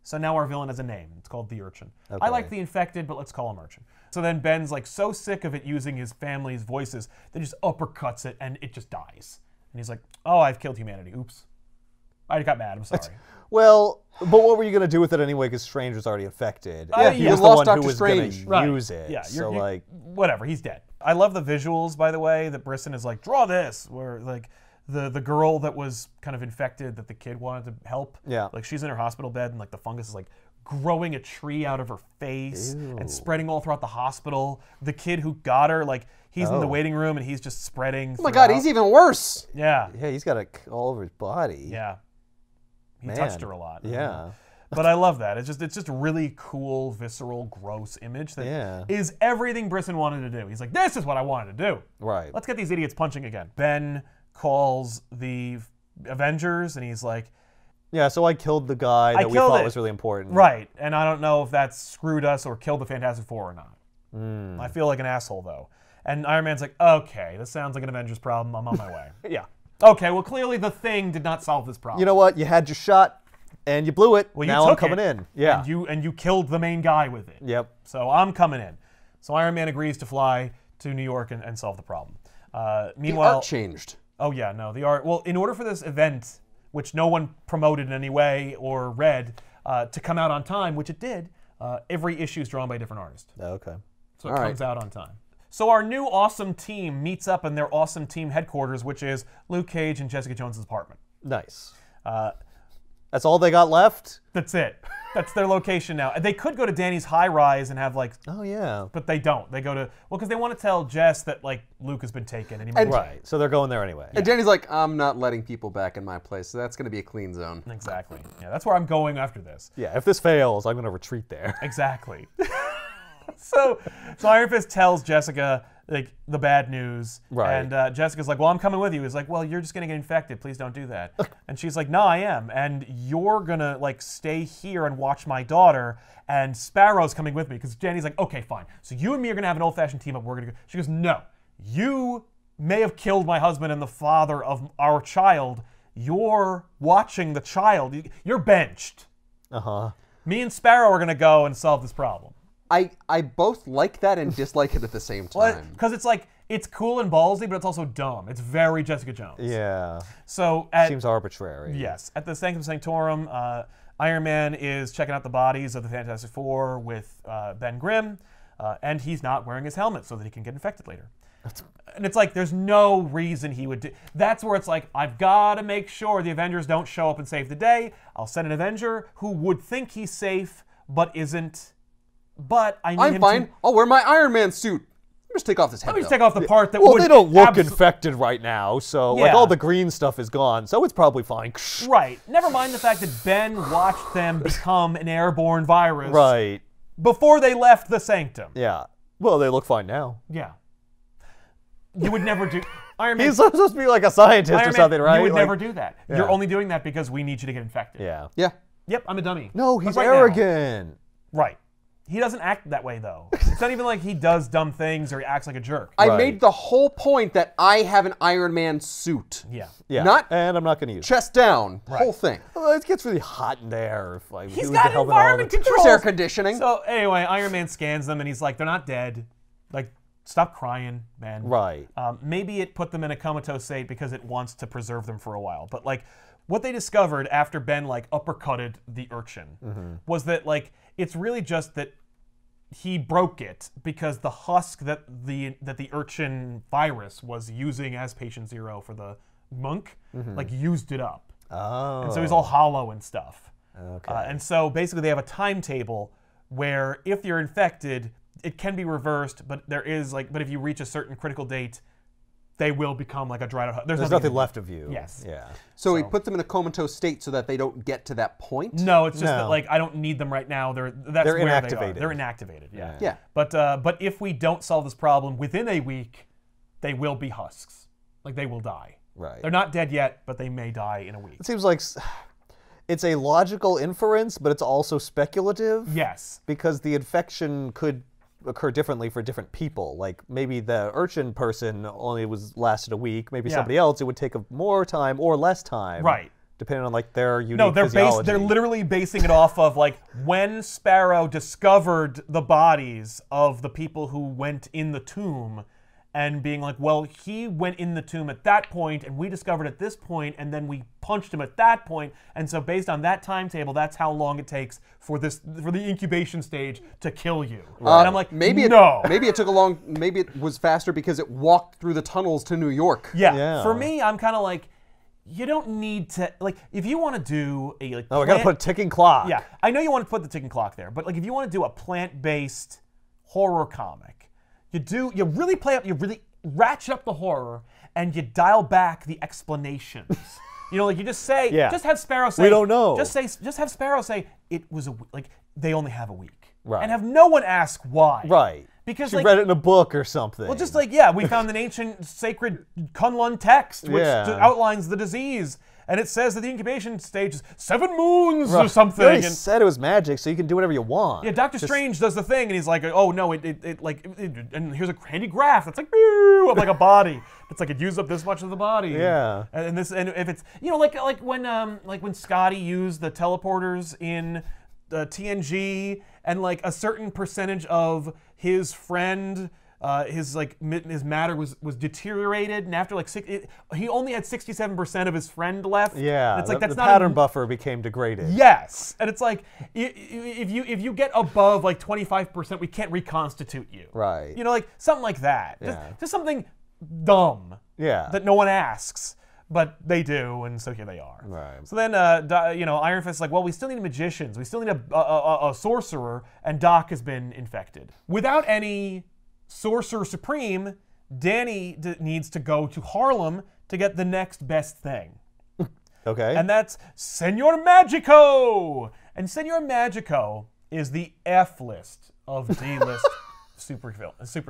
So now our villain has a name. It's called the Urchin. I like the Infected, but let's call him Urchin. So then Ben's like so sick of it using his family's voices that he just uppercuts it, and it just dies. And he's like, "Oh, I've killed humanity. Oops. I got mad. I'm sorry." Well, but what were you going to do with it anyway? Because Strange was already infected. Yeah, he you was the lost one Dr. who was going Strange. to use it. Yeah, so like, whatever, he's dead. I love the visuals, by the way, that Brisson is like, "Draw this," where like the girl that was kind of infected that the kid wanted to help. Yeah. Like she's in her hospital bed and like the fungus is like growing a tree out of her face and spreading all throughout the hospital. The kid who got her, like he's in the waiting room and he's just spreading. Oh my God, he's even worse. Yeah. yeah, he's got it all over his body. Yeah. He Man. touched her a lot. Yeah. But I love that. It's just a really cool, visceral, gross image that is everything Brisson wanted to do. He's like, "This is what I wanted to do. Right. Let's get these idiots punching again." Ben calls the Avengers, and he's like, Yeah, so I killed the guy that we killed thought it. was really important. right, and I don't know if that's screwed us or killed the Fantastic Four or not. I feel like an asshole, though. And Iron Man's like, okay, this sounds like an Avengers problem. I'm on my way. Yeah. Okay, well, clearly the Thing did not solve this problem. You know what? You had your shot, and you blew it. well, now you I'm took coming it, in. Yeah. And you killed the main guy with it. Yep. So I'm coming in. So Iron Man agrees to fly to New York and solve the problem. The Meanwhile, art changed. oh yeah, no, the art. Well, in order for this event, which no one promoted in any way or read, to come out on time, which it did, every issue is drawn by a different artist. Okay. So it All right. comes out on time. So our new awesome team meets up in their awesome team headquarters, which is Luke Cage and Jessica Jones' apartment. Nice. That's all they got left? That's it. That's their location now. They could go to Danny's high rise and have like, Oh, yeah. but they don't. They go to, well, because they want to tell Jess that like Luke has been taken and he And- Right. So they're going there anyway. And Danny's like, I'm not letting people back in my place, so that's going to be a clean zone. Exactly. Yeah, that's where I'm going after this. Yeah, if this fails, I'm going to retreat there. Exactly. so Iron Fist tells Jessica like the bad news, Right. and Jessica's like, "Well, I'm coming with you." He's like, "Well, you're just gonna get infected. Please don't do that." And she's like, "No, I am, and you're gonna like stay here and watch my daughter." And Sparrow's coming with me because Danny's like, "Okay, fine. So you and me are gonna have an old-fashioned team up. We're gonna go." She goes, "No, you may have killed my husband and the father of our child. You're watching the child. You're benched. Uh-huh. Me and Sparrow are gonna go and solve this problem." I both like that and dislike it at the same time. Because it's like, it's cool and ballsy, but it's also dumb. It's very Jessica Jones. Yeah. So at, Seems arbitrary. yes, at the Sanctum Sanctorum, Iron Man is checking out the bodies of the Fantastic Four with Ben Grimm, and he's not wearing his helmet so that he can get infected later. And it's like, there's no reason he would do. That's where it's like, I've got to make sure the Avengers don't show up and save the day. I'll send an Avenger who would think he's safe, but isn't. But I need I'm him fine. to. I'll wear my Iron Man suit. Let me just take off this head. Let me just though. take off the part that Well, would they don't look abso- infected right now, so like Yeah. all the green stuff is gone, so it's probably fine. Right. Never mind the fact that Ben watched them become an airborne virus Right. before they left the Sanctum. Yeah. Well, they look fine now. Yeah. You would never do. Iron Man. He's supposed to be like a scientist Iron or Man, something, right? You would Like- never do that. Yeah. You're only doing that because we need you to get infected. Yeah. Yeah. Yep, I'm a dummy. No, But he's right now- arrogant. Right. He doesn't act that way though. It's not even like he does dumb things or he acts like a jerk. I Right. made the whole point that I have an Iron Man suit. Yeah. Yeah. Not- and I'm not going to use it. Chest down. Whole thing. Well, it gets really hot in there. If, like, He's we got could help it all environment the- controls. There's air conditioning. So anyway, Iron Man scans them and he's like, they're not dead. Like, stop crying, man. Right. Maybe it put them in a comatose state because it wants to preserve them for a while. But like, what they discovered after Ben like uppercutted the urchin was that like it's really just that he broke it because the husk that the urchin virus was using as patient zero for the monk like used it up, Oh. and so he's all hollow and stuff. Okay. And so basically they have a timetable where if you're infected, it can be reversed, but there is like, but if you reach a certain critical date, they will become like a dried out. There's nothing left of you. Yes. Yeah. So he put them in a comatose state so that they don't get to that point? No, it's just that No. like I don't need them right now. That's They're where inactivated. They are. They're inactivated. Yeah. Yeah. But if we don't solve this problem within a week, they will be husks. Like they will die. Right. They're not dead yet, but they may die in a week. It seems like it's a logical inference, but it's also speculative. Yes. Because the infection could occur differently for different people. Like maybe the urchin person only lasted a week. Maybe Yeah. somebody else it would take more time or less time. Right. Depending on like their unique No, they're physiology. they're literally basing it off of like when Sparrow discovered the bodies of the people who went in the tomb and being like, well, he went in the tomb at that point and we discovered at this point and then we punched him at that point. And so based on that timetable, that's how long it takes for the incubation stage to kill you. And I'm like, maybe no. Maybe it took maybe it was faster because it walked through the tunnels to New York. Yeah. Yeah. For me, I'm kind of like, you don't need to, like, if you want to do a, like, Oh, we gotta put a ticking clock. yeah, I know you want to put the ticking clock there, but like if you want to do a plant-based horror comic, you really ratchet up the horror and you dial back the explanations. You know, like you just say, Yeah. just have Sparrow say, We don't know. Just have Sparrow say it was like they only have a week, Right. and have no one ask why, Right. Because she like, read it in a book or something. well, just like, yeah, we found an ancient sacred Kunlun text which Yeah. outlines the disease. And it says that the incubation stage is 7 moons or something. They already And said it was magic, so you can do whatever you want. yeah, Doctor Strange does the thing, and he's like, oh no, and here's a handy graph that's like, boo, of like a body. It's like it used up this much of the body. Yeah. And if it's like when Scotty used the teleporters in TNG, and like a certain percentage of his friend. His matter was deteriorated, and after like he only had 67% of his friend left. Yeah, and it's like that's the not pattern buffer became degraded. Yes, and it's like if you get above like 25%, we can't reconstitute you. Right. You know, like something like that. Yeah. Just something dumb. Yeah. That no one asks, but they do, and so here they are. Right. So then, Iron Fist's like, well, we still need magicians. We still need a sorcerer, and Doc has been infected. Without any Sorcerer Supreme, Danny needs to go to Harlem to get the next best thing. Okay. And that's Senor Magico! And Senor Magico is the F list of D-list super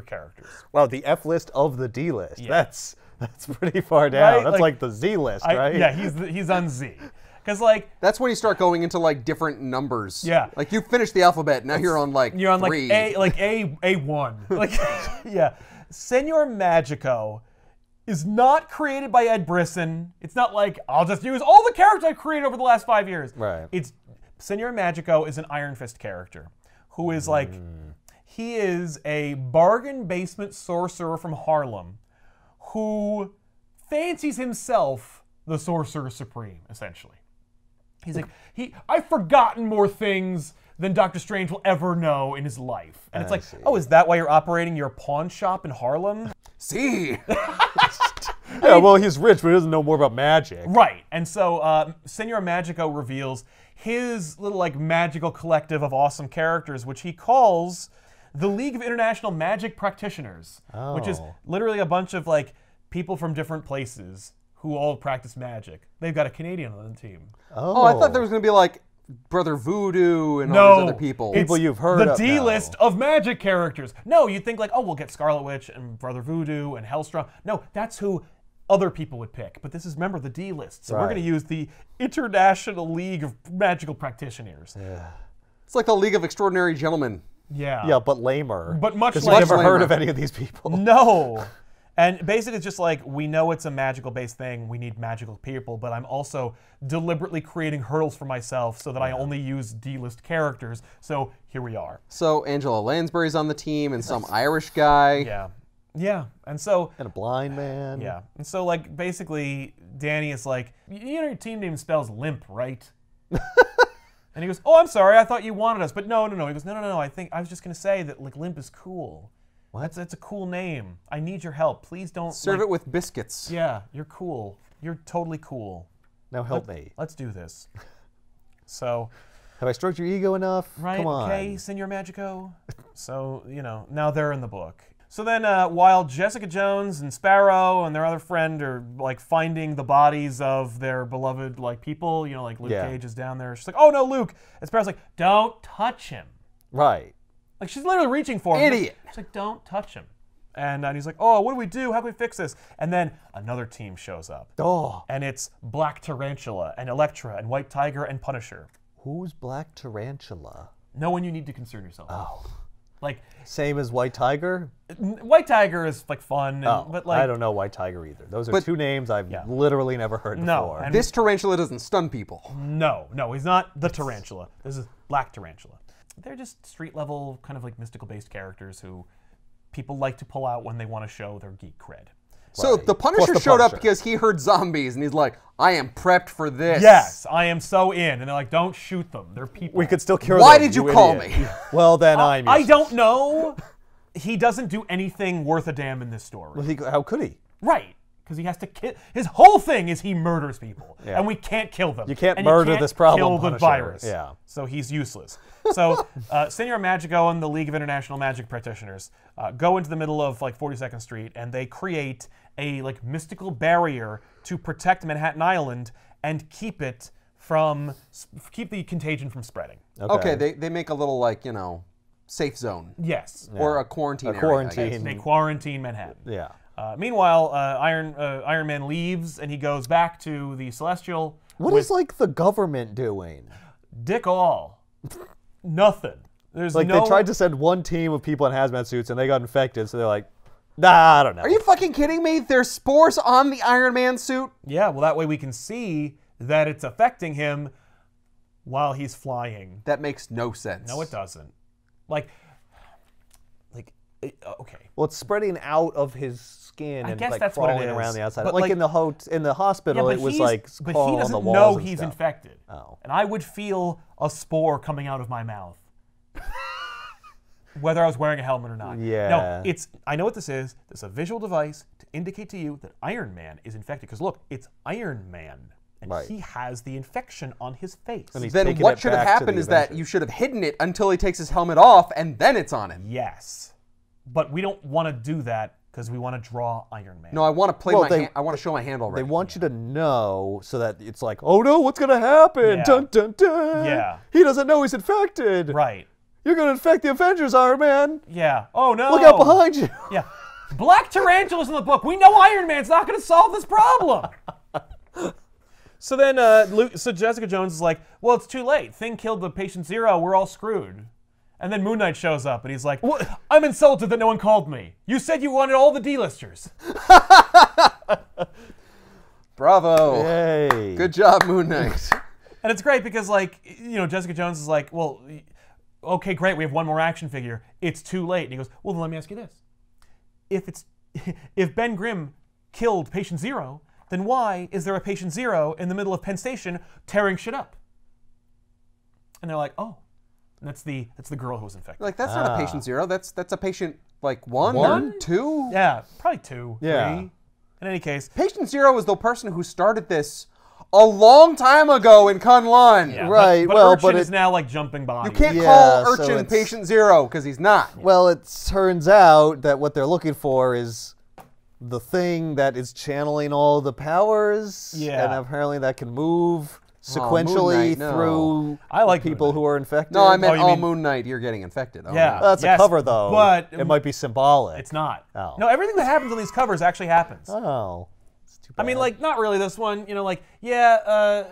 characters. Wow, the F list of the D list. Yeah. That's pretty far down. Right? That's like the Z list, right? Yeah, he's on Z. Because like That's when you start going into like different numbers. Yeah. Like you finished the alphabet, now you're on like 3. A1. Like yeah. Senor Magico is not created by Ed Brisson. It's not like I'll just use all the characters I've created over the last 5 years. Right. It's Senor Magico is an Iron Fist character who is like he is a bargain basement sorcerer from Harlem who fancies himself the Sorcerer Supreme, essentially. He's like, I've forgotten more things than Doctor Strange will ever know in his life. And it's like, oh, is that why you're operating your pawn shop in Harlem? See. Yeah, well, he's rich, but he doesn't know more about magic. Right. And so Senor Magico reveals his little like magical collective of awesome characters, which he calls the League of International Magic Practitioners, which is literally a bunch of like people from different places who all practice magic. They've got a Canadian on the team. Oh, I thought there was going to be like Brother Voodoo and all these other people. People you've heard the of D-list now. of magic characters. No, you'd think like, oh, we'll get Scarlet Witch and Brother Voodoo and Hellstrom. No, that's who other people would pick. But this is, remember, the D-list. So we're going to use the International League of Magical Practitioners. Yeah. It's like the League of Extraordinary Gentlemen. Yeah. Yeah, but lamer. But much Because lamer. you've never heard of any of these people. No. And basically it's just like, we know it's a magical-based thing, we need magical people, but I'm also deliberately creating hurdles for myself so that I only use D-list characters, so here we are. So Angela Lansbury's on the team and some Irish guy. Yeah. Yeah, and so... And a blind man. Yeah, and so like, basically, Danny is like, you know your team name spells limp, right? And he goes, oh, I'm sorry, I thought you wanted us, but no. He goes, no, I was just gonna say that like limp is cool. What? That's a cool name. I need your help. Please don't Serve it with biscuits. Yeah, you're cool. You're totally cool. Now help me. Let's do this. So, Have I stroked your ego enough? right, Come on. okay, Senor Magico. So, now they're in the book. So then, while Jessica Jones and Sparrow and their other friend are like finding the bodies of their beloved like people, like Luke Cage is down there. She's like, "Oh no, Luke!" And Sparrow's like, "Don't touch him." Right. Like she's literally reaching for him. Idiot. She's like, "Don't touch him." And he's like, "Oh, what do we do? How can we fix this?" And then another team shows up. Oh. And it's Black Tarantula and Elektra and White Tiger and Punisher. Who's Black Tarantula? No one you need to concern yourself with. Oh. Like, Same as White Tiger? White Tiger is like fun, but like I don't know White Tiger either. Those are two names I've literally never heard before. and This tarantula doesn't stun people. no, he's not the Tarantula. This is Black Tarantula. They're just street level, kind of like mystical based characters who people like to pull out when they want to show their geek cred. So Right. the Punisher Plus the showed up Punisher. because he heard zombies and he's like, I am prepped for this. Yes, I am so in. And they're like, don't shoot them. They're people. We could still cure Why them, did you call idiot. me? Well, then I'm I useless. don't know. He doesn't do anything worth a damn in this story. Well, how could he? Right. Because he has to kill. His whole thing is he murders people. Yeah. And we can't kill them. You can't and murder you can't this problem, kill the Punisher. virus. Yeah. So he's useless. So Senor Magico and the League of International Magic Practitioners go into the middle of like 42nd Street and they create a like mystical barrier to protect Manhattan Island and keep the contagion from spreading. Okay, they make a little like, safe zone. Yes. Or a quarantine area. quarantine. They quarantine Manhattan. Yeah. Meanwhile, Iron Man leaves and he goes back to the Celestial. What is like the government doing? Dick all. Nothing. There's Like no... they tried to send one team of people in hazmat suits and they got infected, so they're like, nah, I don't know. Are you fucking kidding me? There's spores on the Iron Man suit? Yeah, well, that way we can see that it's affecting him while he's flying. That makes no sense. No, it doesn't. Like, okay. Well, it's spreading out of his skin and guess like that's what it crawling is. around the outside. But, like like- in the hospital, but it was he's- like but crawling he on doesn't the walls know and he's stuff. infected. Oh. And I would feel a spore coming out of my mouth. Whether I was wearing a helmet or not. Yeah. No, I know what this is. This is a visual device to indicate to you that Iron Man is infected. Because look, it's Iron Man. And Right. he has the infection on his face. And he's Then taking what it should have back to happened the is that Avengers. you should have hidden it until he takes his helmet off, and then it's on him. Yes. But we don't want to do that because we want to draw Iron Man. No, I want to play Well, my they- hand, I want to show my hand already. They want you to know so that it's like, oh no, what's gonna happen? Yeah. Dun dun dun. Yeah. He doesn't know he's infected. Right. You're gonna infect the Avengers, Iron Man. Yeah. Oh no. Look out behind you. Yeah. Black Tarantula's in the book. We know Iron Man's not going to solve this problem. So then so Jessica Jones is like, well, it's too late. Thing killed the patient zero. We're all screwed. And then Moon Knight shows up and he's like, I'm insulted that no one called me. You said you wanted all the D-listers. Bravo. Yay. Good job, Moon Knight. And it's great because, like, you know, Jessica Jones is like, well, okay, great. We have one more action figure. It's too late. And he goes, well, then let me ask you this. If Ben Grimm killed patient zero, then why is there a patient zero in the middle of Penn Station tearing shit up? And they're like, oh, and that's the girl who was infected. Like, that's not a patient zero. That's a patient, like, one? One? Or two? Yeah, probably two, Yeah. three. In any case, Patient zero is the person who started this a long time ago in Kunlun. yeah, Right, But well, Urchin but is it- now like jumping bodies. You can't Yeah, call so Urchin it's- patient zero because he's not. Well, it turns out that what they're looking for is the thing that is channeling all the powers. Yeah. And apparently that can move Moon sequentially Knight, no. through I like people Moon Knight. who are infected. No, I meant, you mean- Moon Knight, you're getting infected. Oh, Yeah. no. Well, that's Yes, a cover, though. but- it might be symbolic. It's not. Oh. No, everything that happens on these covers actually happens. Oh. It's too I mean, bad. like, not really this one. You know, like, yeah,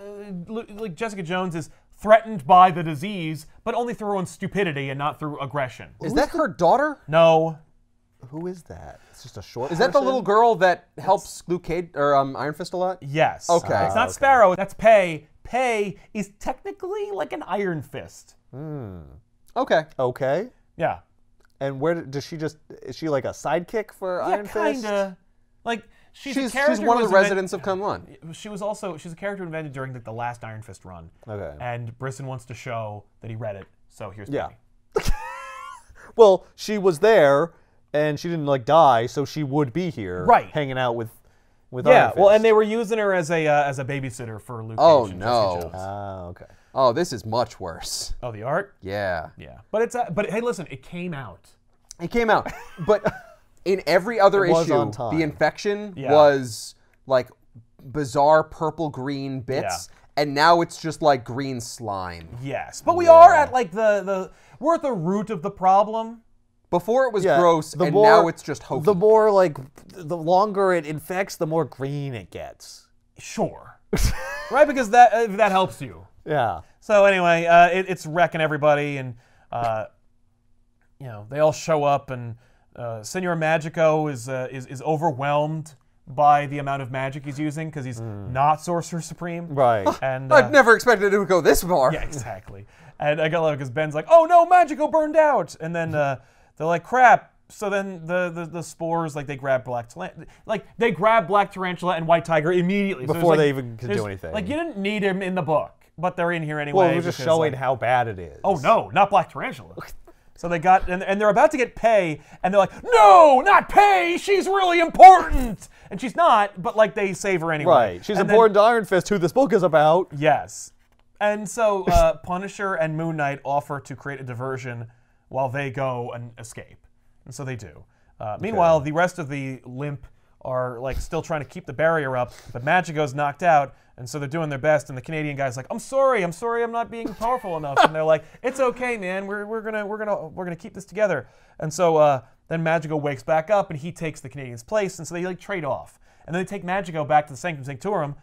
like Jessica Jones is threatened by the disease, but only through her own stupidity and not through aggression. Is that her daughter? No. Who is that? It's just a short Is that the person? little girl that helps Luke Cage or Iron Fist a lot? Yes. Okay. It's not okay. Sparrow. That's Pei. Pei is technically like an Iron Fist. Okay. Okay. Yeah. And where does she just, is she like a sidekick for Yeah, Iron Fist? kinda. Like, she's a She's character one of who the was residents of Kunlun. she's a character invented during the last Iron Fist run. Okay. And Brisson wants to show that he read it, so here's Yeah. Pei. Well, she was there, and she didn't like die, so she would be here, Right. hanging out with Yeah, Iron well, Fist. and they were using her as a babysitter for Luke Oh, Cage and no. Jessica Jones. Okay. Oh, this is much worse. Oh, the art? Yeah. Yeah. But it's but hey, listen, it came out. It came out. But in every other It was issue, on time. the infection Yeah. was like bizarre purple-green bits, and now it's just like green slime. Yes. But we are at like we're at the root of the problem. Before it was Yeah, gross, the and more- now it's just hokey. The more, like, the longer it infects, the more green it gets. Sure. Right, because that helps you. Yeah. So anyway, it's wrecking everybody, and you know, they all show up, and Senor Magico is overwhelmed by the amount of magic he's using because he's not Sorcerer Supreme. Right. And I'd never expected it to go this far. yeah, exactly. And I got love because Ben's like, "Oh no, Magico burned out," and then they're like, "Crap." So then the spores, like, they grab Black Tarantula and White Tiger immediately So Before there's, they like, even could there's- do anything. Like, you didn't need him in the book, but they're in here anyway. Well, we're just because, showing like, how bad it is. oh no, not Black Tarantula. So they got, and they're about to get Pei, and they're like, no, not Pei, she's really important. And she's not, but like they save her anyway. Right. She's And then- important to Iron Fist, who this book is about. Yes. And so Punisher and Moon Knight offer to create a diversion while they go and escape. And so they do. Meanwhile, the rest of the limp are like still trying to keep the barrier up, but Magico's knocked out, and so they're doing their best. And the Canadian guy's like, I'm sorry, I'm not being powerful enough. And they're like, it's okay, man, we're gonna keep this together. And so then Magico wakes back up, and he takes the Canadian's place, and so they like trade off. And then they take Magico back to the Sanctum Sanctorum,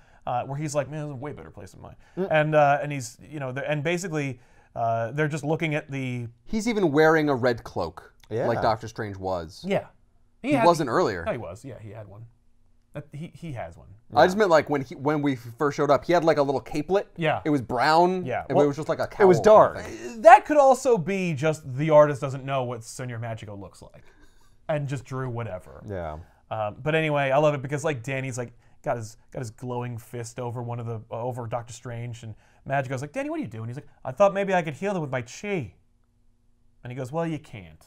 where he's like, man, this is a way better place than mine. And he's, and basically they're just looking at the. He's even wearing a red cloak, Yeah. like Doctor Strange was. Yeah. He wasn't earlier. No, he was. Yeah, he had one. He has one. I just meant like when we first showed up, he had like a little capelet. Yeah. It was brown. Yeah. And Well, it was just like a cowl. It was dark. kind of thing. That could also be just the artist doesn't know what Senor Magico looks like, and just drew whatever. Yeah. But anyway, I love it because like Danny's like got his glowing fist over over Doctor Strange, and Magico's like, Danny, what are you doing? He's like, I thought maybe I could heal them with my chi. And he goes, well, you can't.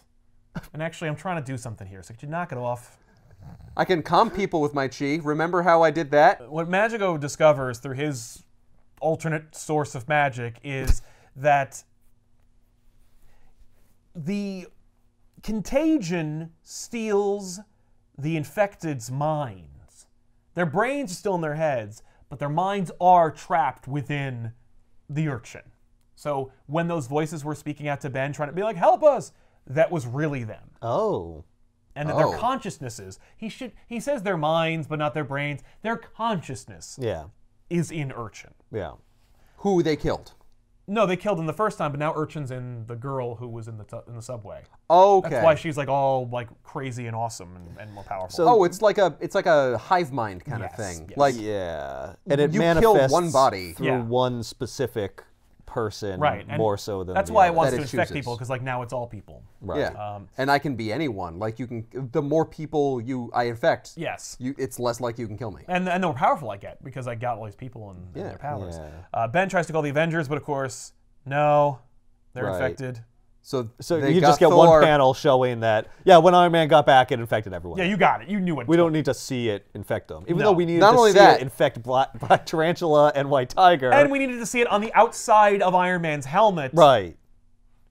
And actually, I'm trying to do something here. So could you knock it off? I can calm people with my chi. Remember how I did that? What Magico discovers through his alternate source of magic is that the contagion steals the infected's minds. Their brains are still in their heads, but their minds are trapped within the urchin. So when those voices were speaking out to Ben, trying to be like, help us, that was really them. Oh. And that their consciousnesses, he says their minds, but not their brains, their consciousness Yeah. is in Urchin. Yeah. Who they killed. No, they killed him the first time, but now Urchin's in the girl who was in the subway. Okay. That's why she's like all like crazy and awesome and more powerful. So- Oh, it's like a hive mind kind Yes, of thing. yes. Like Yeah. And it you manifests killed one body. through Yeah. one specific person Right, and more so than that's the why it other. wants That to it infect chooses. people, because like now it's all people. Right. Yeah. And I can be anyone. Like you can. The more people I infect, Yes. it's less likely you can kill me. And the more powerful I get, because I got all these people and their powers. Yeah. Ben tries to call the Avengers, but of course, no, they're Right. infected. So So you got just get Thor. one panel showing that, yeah, when Iron Man got back, it infected everyone. Yeah, you got it. You knew it. We don't need to see it infect them. Even No. though we needed Not to only see that- it infect Black Tarantula and White Tiger. And we needed to see it on the outside of Iron Man's helmet. Right.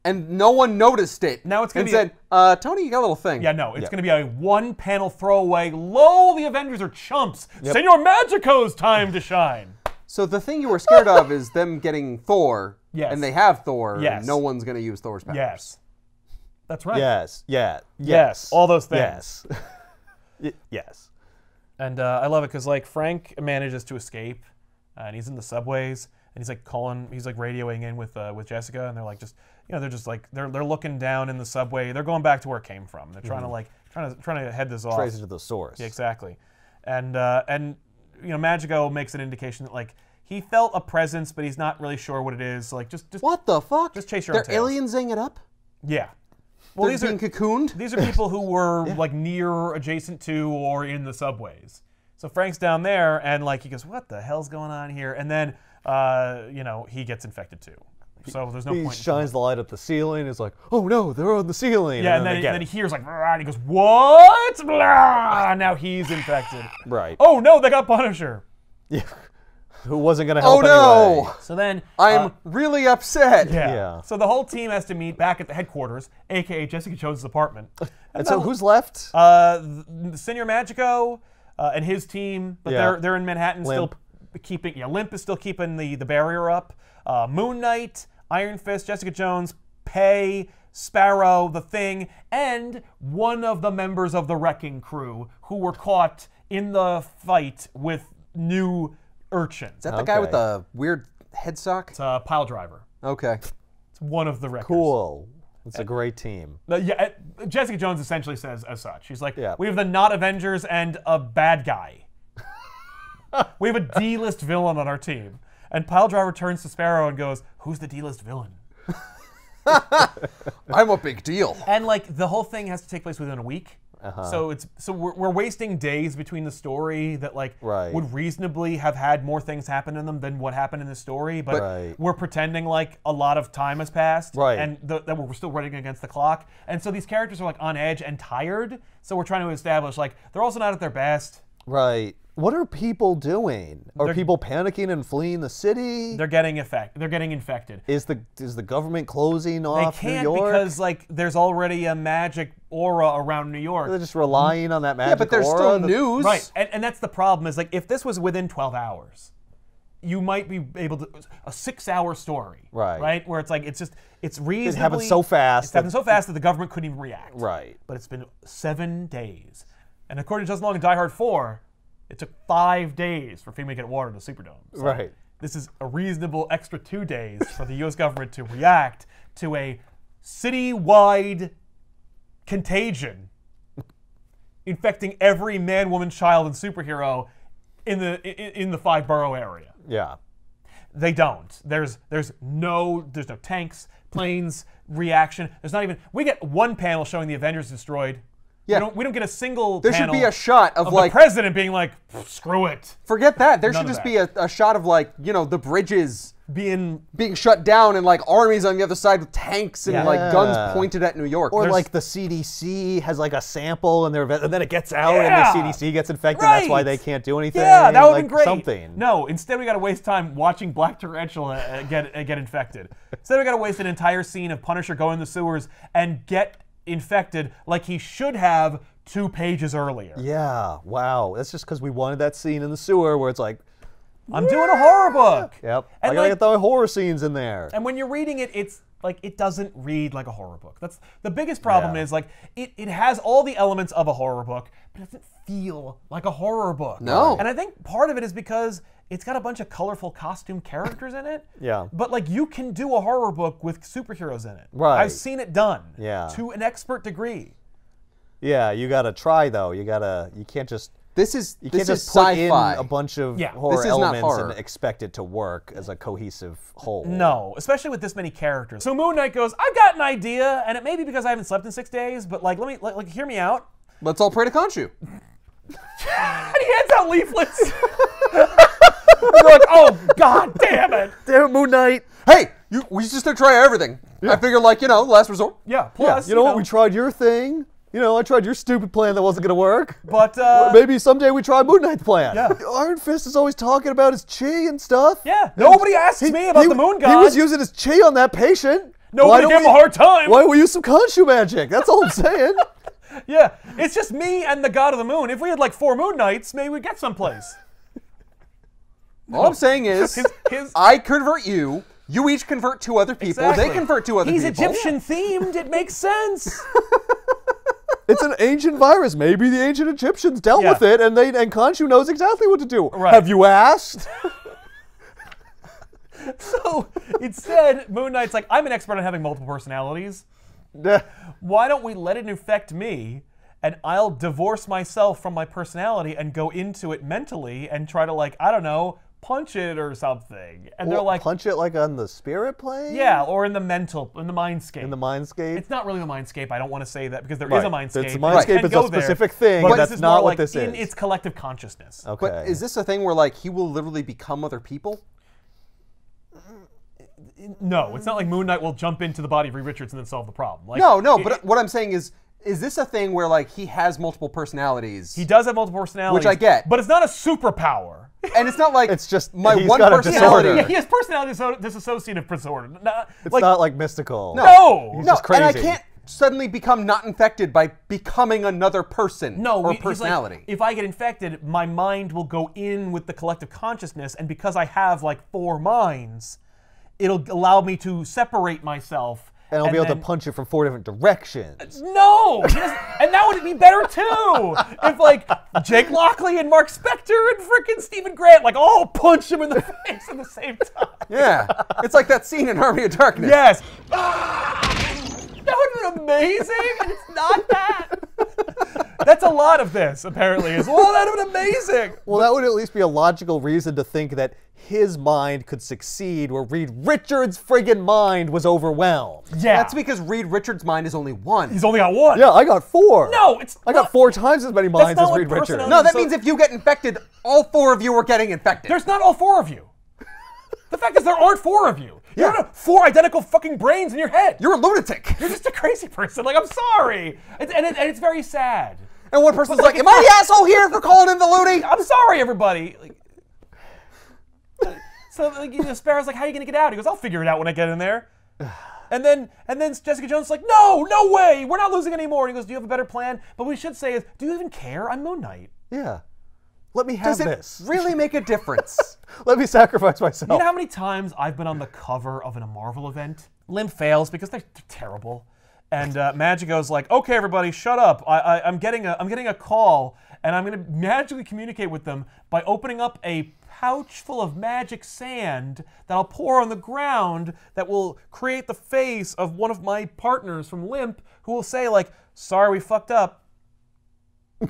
And no one noticed it. Now it's gonna and be said, Tony, you got a little thing. Yeah, no, it's Yeah. going to be a one-panel throwaway. Lol, the Avengers are chumps. Senor Magico's time to shine. So the thing you were scared of is them getting Thor. Yes. And they have Thor. Yes. And no one's going to use Thor's powers. Yes. That's right. Yes. Yeah. Yes. All those things. Yes. Yes. And I love it because like Frank manages to escape, and he's in the subways, and he's like radioing in with Jessica, and they're like they're just like they're looking down in the subway. They're going back to where it came from. They're trying to head this off. Trace it to the source. Yeah, exactly. And Magico makes an indication that like he felt a presence, but he's not really sure what it is. Like just What the fuck? Just chase your They're own tails. aliensing it up? Yeah. Well, They're being cocooned? these are people who were like near, adjacent to, or in the subways. So Frank's down there, and like he goes, "What the hell's going on here?" And then he gets infected too. So there's no He point. shines the light up the ceiling. It's like, oh no, they're on the ceiling. Yeah, and they then get he it. hears like, "Rah," and he goes, "What?" Blah! Now he's infected. Right. Oh no, they got Punisher. Yeah. Who wasn't going to help Oh no! anyway. So then I'm really upset. Yeah. So the whole team has to meet back at the headquarters, aka Jessica Jones' apartment. And so who's left? Senor Magico and his team, but Yeah. they're in Manhattan Limp. still keeping. Yeah, Limp is still keeping the barrier up. Moon Knight, Iron Fist, Jessica Jones, Pay, Sparrow, the Thing, and one of the members of the Wrecking Crew who were caught in the fight with new Urchin. Is that the guy with Okay. the weird head sock? It's a pile driver. Okay. It's one of the wreckers. Cool. It's a great team. Jessica Jones essentially says as such. She's like, Yeah. we have the not Avengers and a bad guy. We have a D-list villain on our team. And Piledriver turns to Sparrow and goes, who's the D-list villain? I'm a big deal. And like the whole thing has to take place within a week. So we're wasting days between the story that like Right. would reasonably have had more things happen in them than what happened in the story, but Right. we're pretending like a lot of time has passed, Right. and that we're still running against the clock, and so these characters are like on edge and tired. So we're trying to establish like they're also not at their best. Right. What are people doing? Are They're- people panicking and fleeing the city? They're getting infected. Is the government closing They off New can't York? because like there's already a magic aura around New York. They're just relying on that magic Yeah, but there's aura still news. Right, and that's the problem. Is like if this was within 12 hours, you might be able to a 6-hour story. Right. Where it's like it's reasonably. It happened so fast. It's happened so fast that the government couldn't even react. Right. But it's been 7 days, and according to Justin Long in Die Hard 4, it took 5 days for FEMA to get water to the Superdome. So Right. This is a reasonable extra 2 days for the U.S. government to react to a citywide contagion infecting every man, woman, child, and superhero in the 5-borough area. Yeah. They don't. There's no tanks, planes, reaction. There's not even. We get one panel showing the Avengers destroyed. Yeah. We don't get a single. There should panel be a shot of the like president being like, screw it, forget that. There None should of just that. be a shot of like the bridges being shut down and like armies on the other side with tanks and like Yeah. guns pointed at New York. Or There's- like the CDC has like a sample and then it gets out Yeah. and the CDC gets infected. And that's why Right. they can't do anything. Yeah, that would like have been great. Something. No, instead we got to waste time watching Black Tarantula get infected. Instead we got to waste an entire scene of Punisher going in the sewers and get infected like he should have 2 pages earlier. Yeah. Wow. That's just because we wanted that scene in the sewer where it's like, I'm doing a horror book. yep, And I gotta like- get the horror scenes in there. And when you're reading it, it's like it doesn't read like a horror book. That's the biggest problem. Yeah. Is like it has all the elements of a horror book, but it doesn't feel like a horror book. No. And I think part of it is because it's got a bunch of colorful costume characters in it. Yeah. But like you can do a horror book with superheroes in it. Right. I've seen it done. Yeah. To an expert degree. Yeah, you gotta try though. You can't just This is you can't this just is put sci-fi. in a bunch of Yeah. horror This is not elements horror. and expect it to work as a cohesive whole. No, especially with this many characters. So Moon Knight goes, I've got an idea, and it may be because I haven't slept in 6 days, but like hear me out. Let's all pray to Khonshu. And he hands out leaflets. We're like, oh god damn it. Damn it, Moon Knight. Hey, we just gonna try everything. I figure like last resort. Yeah, plus You know what? We tried your thing. I tried your stupid plan that wasn't gonna work. But Maybe someday we try Moon Knight's plan. Yeah. Iron Fist is always talking about his chi and stuff. yeah, nobody asks me about the moon god. He was using his chi on that patient. Nobody gave him a hard time. Why don't we use some Khonshu magic? That's all I'm saying. Yeah, it's just me and the god of the moon. If we had like 4 Moon Knights, maybe we'd get someplace. All I'm saying is, his- I convert you. You each convert 2 other people. Exactly. They convert 2 other He's people. Egyptian themed. It makes sense. It's an ancient virus. Maybe the ancient Egyptians dealt Yeah. with it, and Khonshu knows exactly what to do. Right. Have you asked? So instead, Moon Knight's like, I'm an expert on having multiple personalities. Why don't we let it infect me, and I'll divorce myself from my personality and go into it mentally and try to like, I don't know, punch it or something. And they're like, punch it like on the spirit plane? yeah, or in the mindscape. In the mindscape? It's not really the mindscape. I don't want to say that because there is Right. a mindscape. It's a and we mindscape, can it's go a there, specific thing, but that's this is not more what like this in is. its collective consciousness. Okay. But is this a thing where like he will literally become other people? No, it's not like Moon Knight will jump into the body of Reed Richards and then solve the problem. Like, No. But what I'm saying is this a thing where like he has multiple personalities? he does have multiple personalities, Which I get. but it's not a superpower. And it's not like It's just my he's one got a personality. disorder. Yeah, he has personality disassociative disorder. It's not like mystical. No, He's No, just and I crazy. can't suddenly become not infected by becoming another person no. or He's like, personality. if I get infected, my mind will go in with the collective consciousness, and because I have like 4 minds, it'll allow me to separate myself. And I'll be able then- to punch it from 4 different directions. No, and that would be better too. If like Jake Lockley and Mark Spector and frickin' Stephen Grant like all punch him in the face at the same time. Yeah, it's like that scene in Army of Darkness. Yes. That would have been amazing, and it's not that. That's a lot of this, apparently. Is, well, that would have been amazing. Well, that would at least be a logical reason to think that his mind could succeed where Reed Richards' friggin' mind was overwhelmed. Yeah. That's because Reed Richards' mind is only 1. He's only got 1. Yeah, I got 4. No, it's I got not- 4 times as many minds not as what Reed Richards. personality- No, that So- means if you get infected, all 4 of you are getting infected. There's not all 4 of you. The fact is there aren't 4 of you. You Yeah. don't have 4 identical fucking brains in your head. You're a lunatic. You're just a crazy person. Like, I'm sorry. And it's very sad. And one person's But, like, like, am I the asshole here for calling him the loony? I'm sorry, everybody. Like, so like, Sparrow's like, how are you going to get out? He goes, I'll figure it out when I get in there. And then Jessica Jones is like, no way, we're not losing anymore. And he goes, do you have a better plan? But what we should say is, do you even care? I'm Moon Knight. Yeah. Let me have Does this. it really make a difference? Let me sacrifice myself. You know how many times I've been on the cover of a Marvel event? Limp fails because they're terrible. And Magico's like, okay, everybody, shut up. I'm getting a call, and I'm going to magically communicate with them by opening up a pouch full of magic sand that I'll pour on the ground that will create the face of one of my partners from Limp, who will say, like, sorry, we fucked up.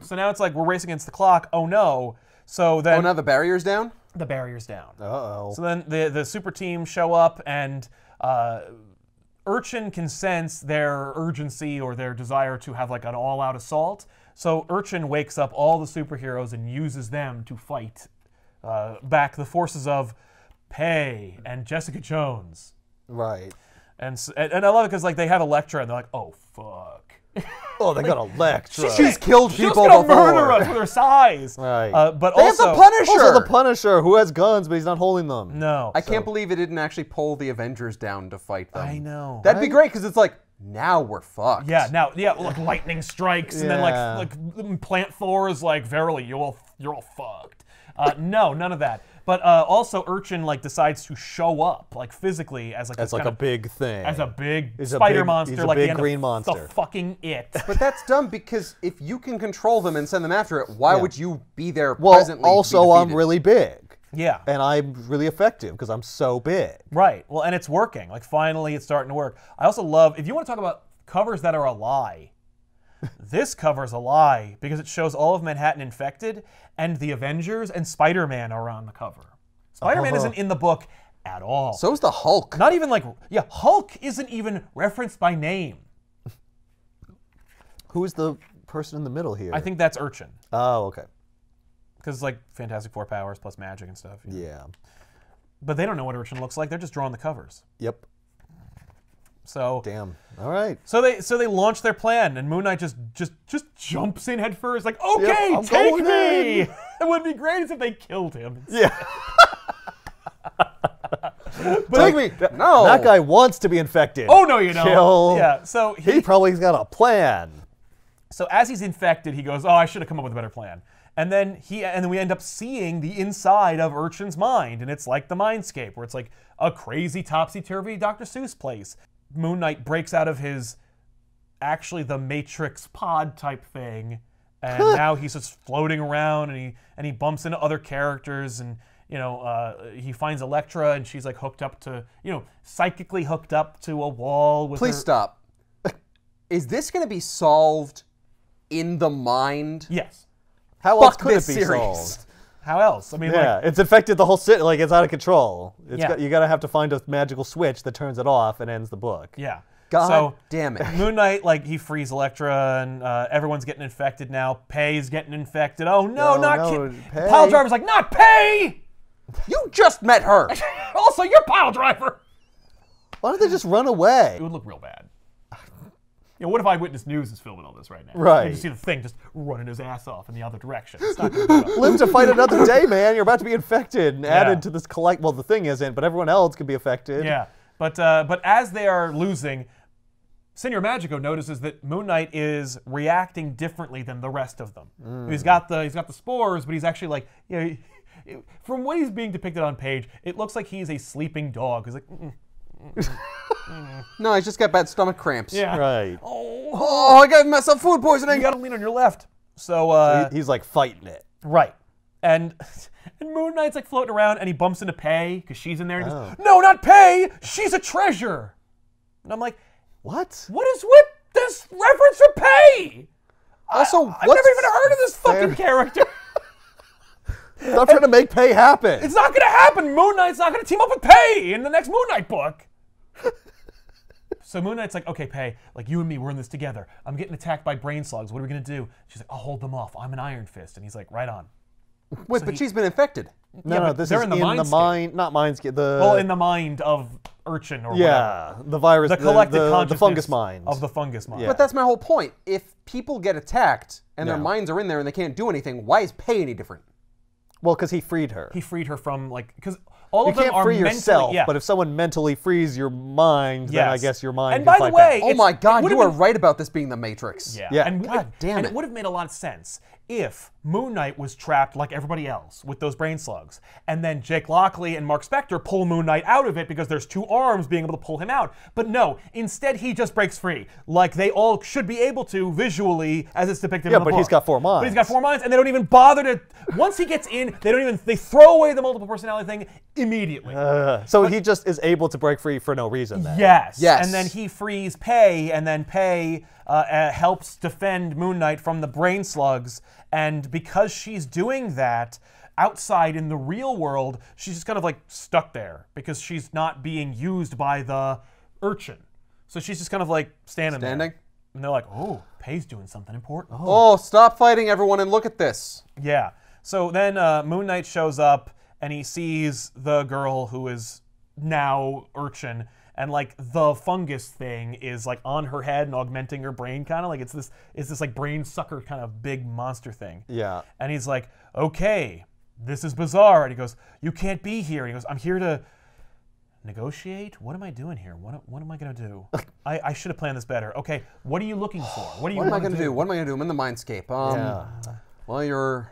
So now it's like we're racing against the clock. Oh, no. So then... Oh, now the barrier's down? The barrier's down. Uh-oh. So then the super team show up, and Urchin can sense their urgency or their desire to have like an all-out assault. So Urchin wakes up all the superheroes and uses them to fight back the forces of Pei and Jessica Jones. Right. And I love it because like they have Elektra and they're like, oh fuck. Oh, they got Elektra. She's killed She's people gonna before. murder us with her size. Right. But They have the also, Punisher. Also the Punisher, who has guns, but he's not holding them. no. I can't believe it didn't actually pull the Avengers down to fight them. I know. That'd be great because it's like, now we're fucked. Yeah, like lightning strikes, and then Yeah. like Plant Thor is like, verily, you're all fucked. No, none of that. But also Urchin like decides to show up like physically as like That's this like kind a big thing. as a big He's a spider big- monster, he's a like big the end green of monster. the fucking It. But that's dumb because if you can control them and send them after it, why would you be there Well, presently? to be also I'm defeated? really big. Yeah. And I'm really effective because I'm so big. Right. Well, and it's working. Like finally, it's starting to work. I also love if you want to talk about covers that are a lie. This cover's a lie because it shows all of Manhattan infected, and the Avengers and Spider-Man are on the cover. Spider-Man isn't in the book at all. So is the Hulk. Not even like, yeah, Hulk isn't even referenced by name. Who's the person in the middle here? I think that's Urchin. Oh, okay. Because like Fantastic Four powers plus magic and stuff. you know. Yeah. But they don't know what Urchin looks like. They're just drawing the covers. Yep. So Damn. All right. so they launch their plan, and Moon Knight just jumps in head first, like, okay, I'm take going me. in. It would be great if they killed him. Yeah. Take me. No. That guy wants to be infected. Oh no, you don't. Kill. Yeah. So He probably's got a plan. So as he's infected, he goes, "Oh, I should have come up with a better plan." And then we end up seeing the inside of Urchin's mind, and it's like the Mindscape, where it's like a crazy topsy-turvy Dr. Seuss place. Moon Knight breaks out of his, actually the Matrix pod type thing, and now he's just floating around, and he bumps into other characters, and he finds Elektra, and she's like hooked up to, psychically hooked up to a wall with Please her. stop. Is this going to be solved in the mind? Yes. How else Fuck could it this be series. solved? How else? I mean, Yeah, like, it's infected the whole city. Like, it's out of control. Yeah. You gotta have to find a magical switch that turns it off and ends the book. yeah. God So damn it. Moon Knight, like, he frees Elektra, and everyone's getting infected now. Pei's getting infected. Oh no, Oh, not no, Pei. Pile Driver's like, not Pei. You just met her. Also, you're Pile Driver. Why don't they just run away? It would look real bad. What if Eyewitness News is filming all this right now? Right. You just see the thing just running his ass off in the other direction. It's not gonna be well. Live to fight another day, man. You're about to be infected and Yeah. added to this Well, the thing isn't, but everyone else can be affected. Yeah, but as they are losing, Senor Magico notices that Moon Knight is reacting differently than the rest of them. He's got the spores, but he's actually like, from what he's being depicted on page, it looks like he's a sleeping dog. He's like, No, I just got bad stomach cramps. yeah, Right. Oh, I got myself food poisoning. you got to lean on your left. So He's like fighting it. right, and Moon Knight's like floating around, and he bumps into Pei because she's in there. And he goes, Oh. "No, not Pei. She's a treasure." And I'm like, What? what is with this reference for Pei? Also, I've never even heard of this fucking character. Stop trying to make pay happen. It's not gonna happen. Moon Knight's not gonna team up with Pei in the next Moon Knight book. So Moon Knight's like, okay, Pei, like you and me, we're in this together. I'm getting attacked by brain slugs. What are we gonna do? She's like, I'll hold them off. I'm an Iron Fist. And he's like, right on. Wait, but she's been infected. No, but this they're is in the in the Mindscape. mind, not Mindscape. Well, in the mind of Urchin or whatever. yeah, the virus, The collective the consciousness fungus mind. of the fungus mind. Yeah. But that's my whole point. If people get attacked and their No. minds are in there and they can't do anything, why is Pei any different? Well, because he freed her. He freed her from because all You of them can't are free mentally, yourself, yeah. but if someone mentally frees your mind, then I Yes. guess your mind And can by fight the way, back. Oh it's- my it God, would've you are been- right about this being the Matrix. Yeah. And God damn and it. it would have made a lot of sense if Moon Knight was trapped like everybody else with those brain slugs, and then Jake Lockley and Mark Spector pull Moon Knight out of it because there's two arms being able to pull him out. But no, instead he just breaks free, like they all should be able to visually, as it's depicted in the but book. he's got 4 minds. But he's got 4 minds, and they don't even bother to. Once he gets in, they throw away the multiple personality thing immediately. So he just is able to break free for no reason then. Yes. Yes. And then he frees Pei, and then Pei helps defend Moon Knight from the brain slugs. And because she's doing that, outside in the real world, she's just kind of like stuck there because she's not being used by the urchin. So she's just kind of like standing there. And they're like, oh, Pei's doing something important. Oh, stop fighting, everyone, and look at this. Yeah. So then Moon Knight shows up, and he sees the girl who is now urchin, and like the fungus thing is like on her head and augmenting her brain, kind of like it's this like brain sucker kind of big monster thing. Yeah. And he's like, okay, this is bizarre. And he goes, you can't be here. And he goes, I'm here to negotiate. What am I doing here? What am I gonna do? I should have planned this better. Okay, what are you looking for? What What am I going to do? What am I going to do? I'm in the mindscape. Yeah. Well, you're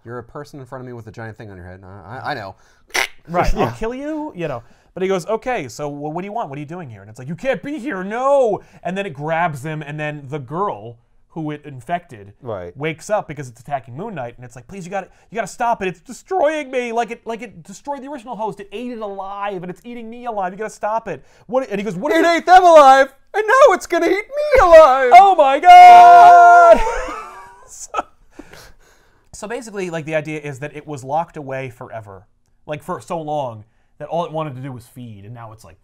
a person in front of me with a giant thing on your head. I know. Right, I'll kill you, you know. But he goes, okay, so what do you want? What are you doing here? And it's like, you can't be here, no! And then it grabs him, and then the girl who it infected wakes up because it's attacking Moon Knight, and it's like, please, you gotta stop it. It's destroying me, like it destroyed the original host. It ate it alive, and it's eating me alive. You gotta stop it. And he goes, what? It ate them alive, and now it's gonna eat me alive. Oh my God! So basically, like the idea is that it was locked away forever, like for so long that all it wanted to do was feed, and now it's like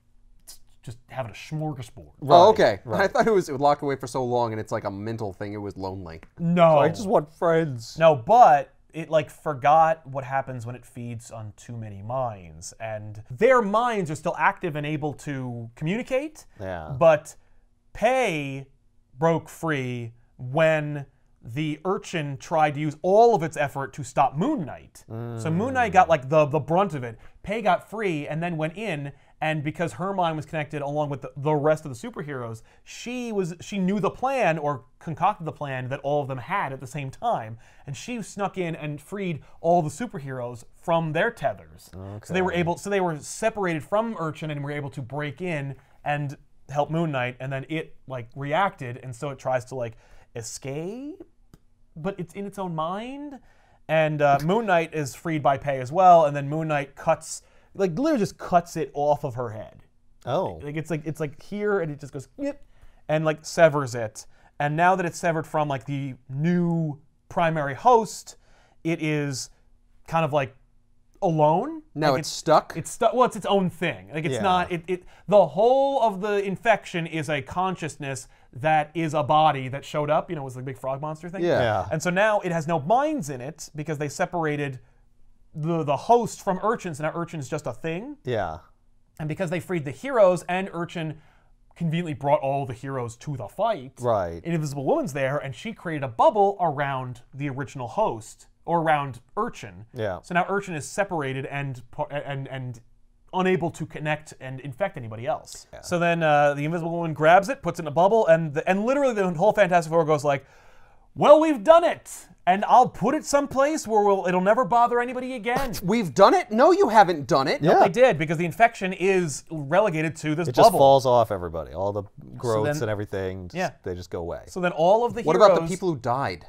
just having a smorgasbord. Oh, okay. I thought it was locked away for so long, and it's like a mental thing. It was lonely. No, I just want friends. no, but it like forgot what happens when it feeds on too many minds, and their minds are still active and able to communicate. Yeah. But Pei broke free when the urchin tried to use all of its effort to stop Moon Knight. So Moon Knight got like the brunt of it. Pei got free and then went in, and because her mind was connected along with the rest of the superheroes, she knew the plan, or concocted the plan that all of them had at the same time, and she snuck in and freed all the superheroes from their tethers. Okay. So they were separated from Urchin and were able to break in and help Moon Knight, and then it like reacted, and so it tries to like escape, but it's in its own mind. And Moon Knight is freed by Pei as well, and then Moon Knight literally just cuts it off of her head. Oh. It's like here, and it just goes yip, and like severs it. And now that it's severed from like the new primary host, it is kind of like alone. Now like it's stuck? It's stuck. Well, it's its own thing. Like it's not. The whole of the infection is a consciousness that is a body that showed up. You know, it was the big frog monster thing. Yeah. And so now it has no minds in it because they separated the host from Urchin. So now Urchin is just a thing. Yeah. And because they freed the heroes, and Urchin conveniently brought all the heroes to the fight. Right. Invisible Woman's there, and she created a bubble around the original host, or around Urchin. Yeah. So now Urchin is separated and unable to connect and infect anybody else. Yeah. So then the Invisible Woman grabs it, puts it in a bubble, and literally the whole Fantastic Four goes like, well, we've done it, and I'll put it someplace where it'll never bother anybody again. We've done it? No, you haven't done it. Yeah. They did, because the infection is relegated to this It bubble. just falls off everybody. All the growths and everything, they just go away. So then all of the What heroes... about the people who died?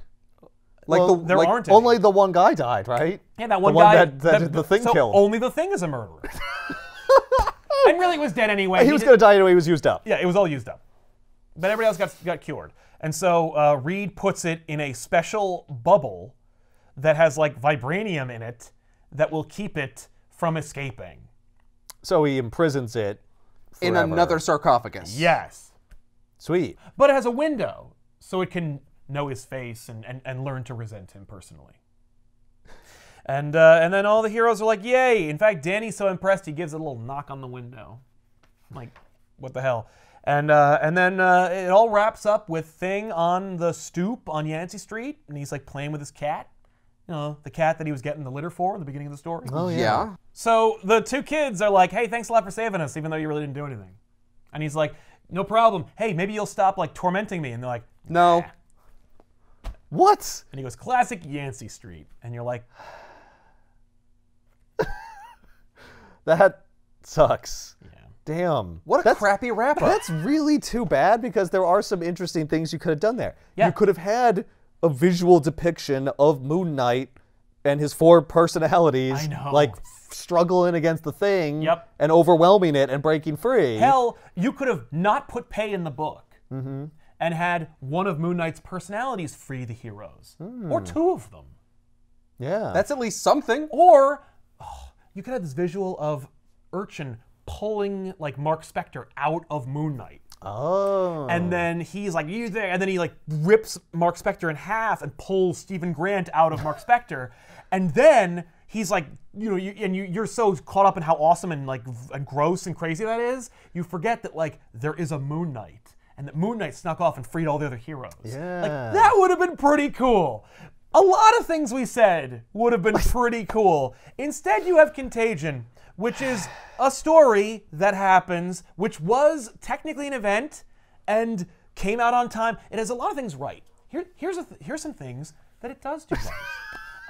Well, there aren't any. Only the one guy died, right? Yeah, that one the one guy that the thing so killed. only the thing is a murderer. And really was dead anyway. He was going to die anyway. He was used up. Yeah, it was all used up. But everybody else got cured. And so Reed puts it in a special bubble that has like vibranium in it that will keep it from escaping. So he imprisons it in forever. another sarcophagus. Yes. Sweet. But it has a window, so it can know his face and learn to resent him personally. And then all the heroes are like, yay! In fact, Danny's so impressed he gives it a little knock on the window. Like, what the hell? And then it all wraps up with Thing on the stoop on Yancey Street, and he's like playing with his cat. the cat that he was getting the litter for in the beginning of the story. Oh, Yeah. So the two kids are like, hey, thanks a lot for saving us, even though you really didn't do anything. And he's like, no problem. Hey, maybe you'll stop like tormenting me. And they're like, No. "Nah." What? And he goes, classic Yancey Street. And you're like, That sucks. yeah. Damn. What a crappy wrap-up. That's really too bad because there are some interesting things you could have done there. Yeah. You could have had a visual depiction of Moon Knight and his 4 personalities, I know. like struggling against the thing Yep. and overwhelming it and breaking free. Hell, you could have not put Pei in the book and had one of Moon Knight's personalities free the heroes. Or 2 of them. Yeah. That's at least something. Or you could have this visual of Urchin pulling like Mark Spector out of Moon Knight. oh. And then he's like, you there, and then he like rips Mark Spector in half and pulls Stephen Grant out of Mark Spector. And then he's like, you're so caught up in how awesome and like and gross and crazy that is, you forget that like there is a Moon Knight. And that Moon Knight snuck off and freed all the other heroes. Yeah. Like, that would have been pretty cool. A lot of things we said would have been pretty cool. Instead, you have Contagion, which is a story that happens, which was technically an event and came out on time. It has a lot of things right. Here's some things that it does do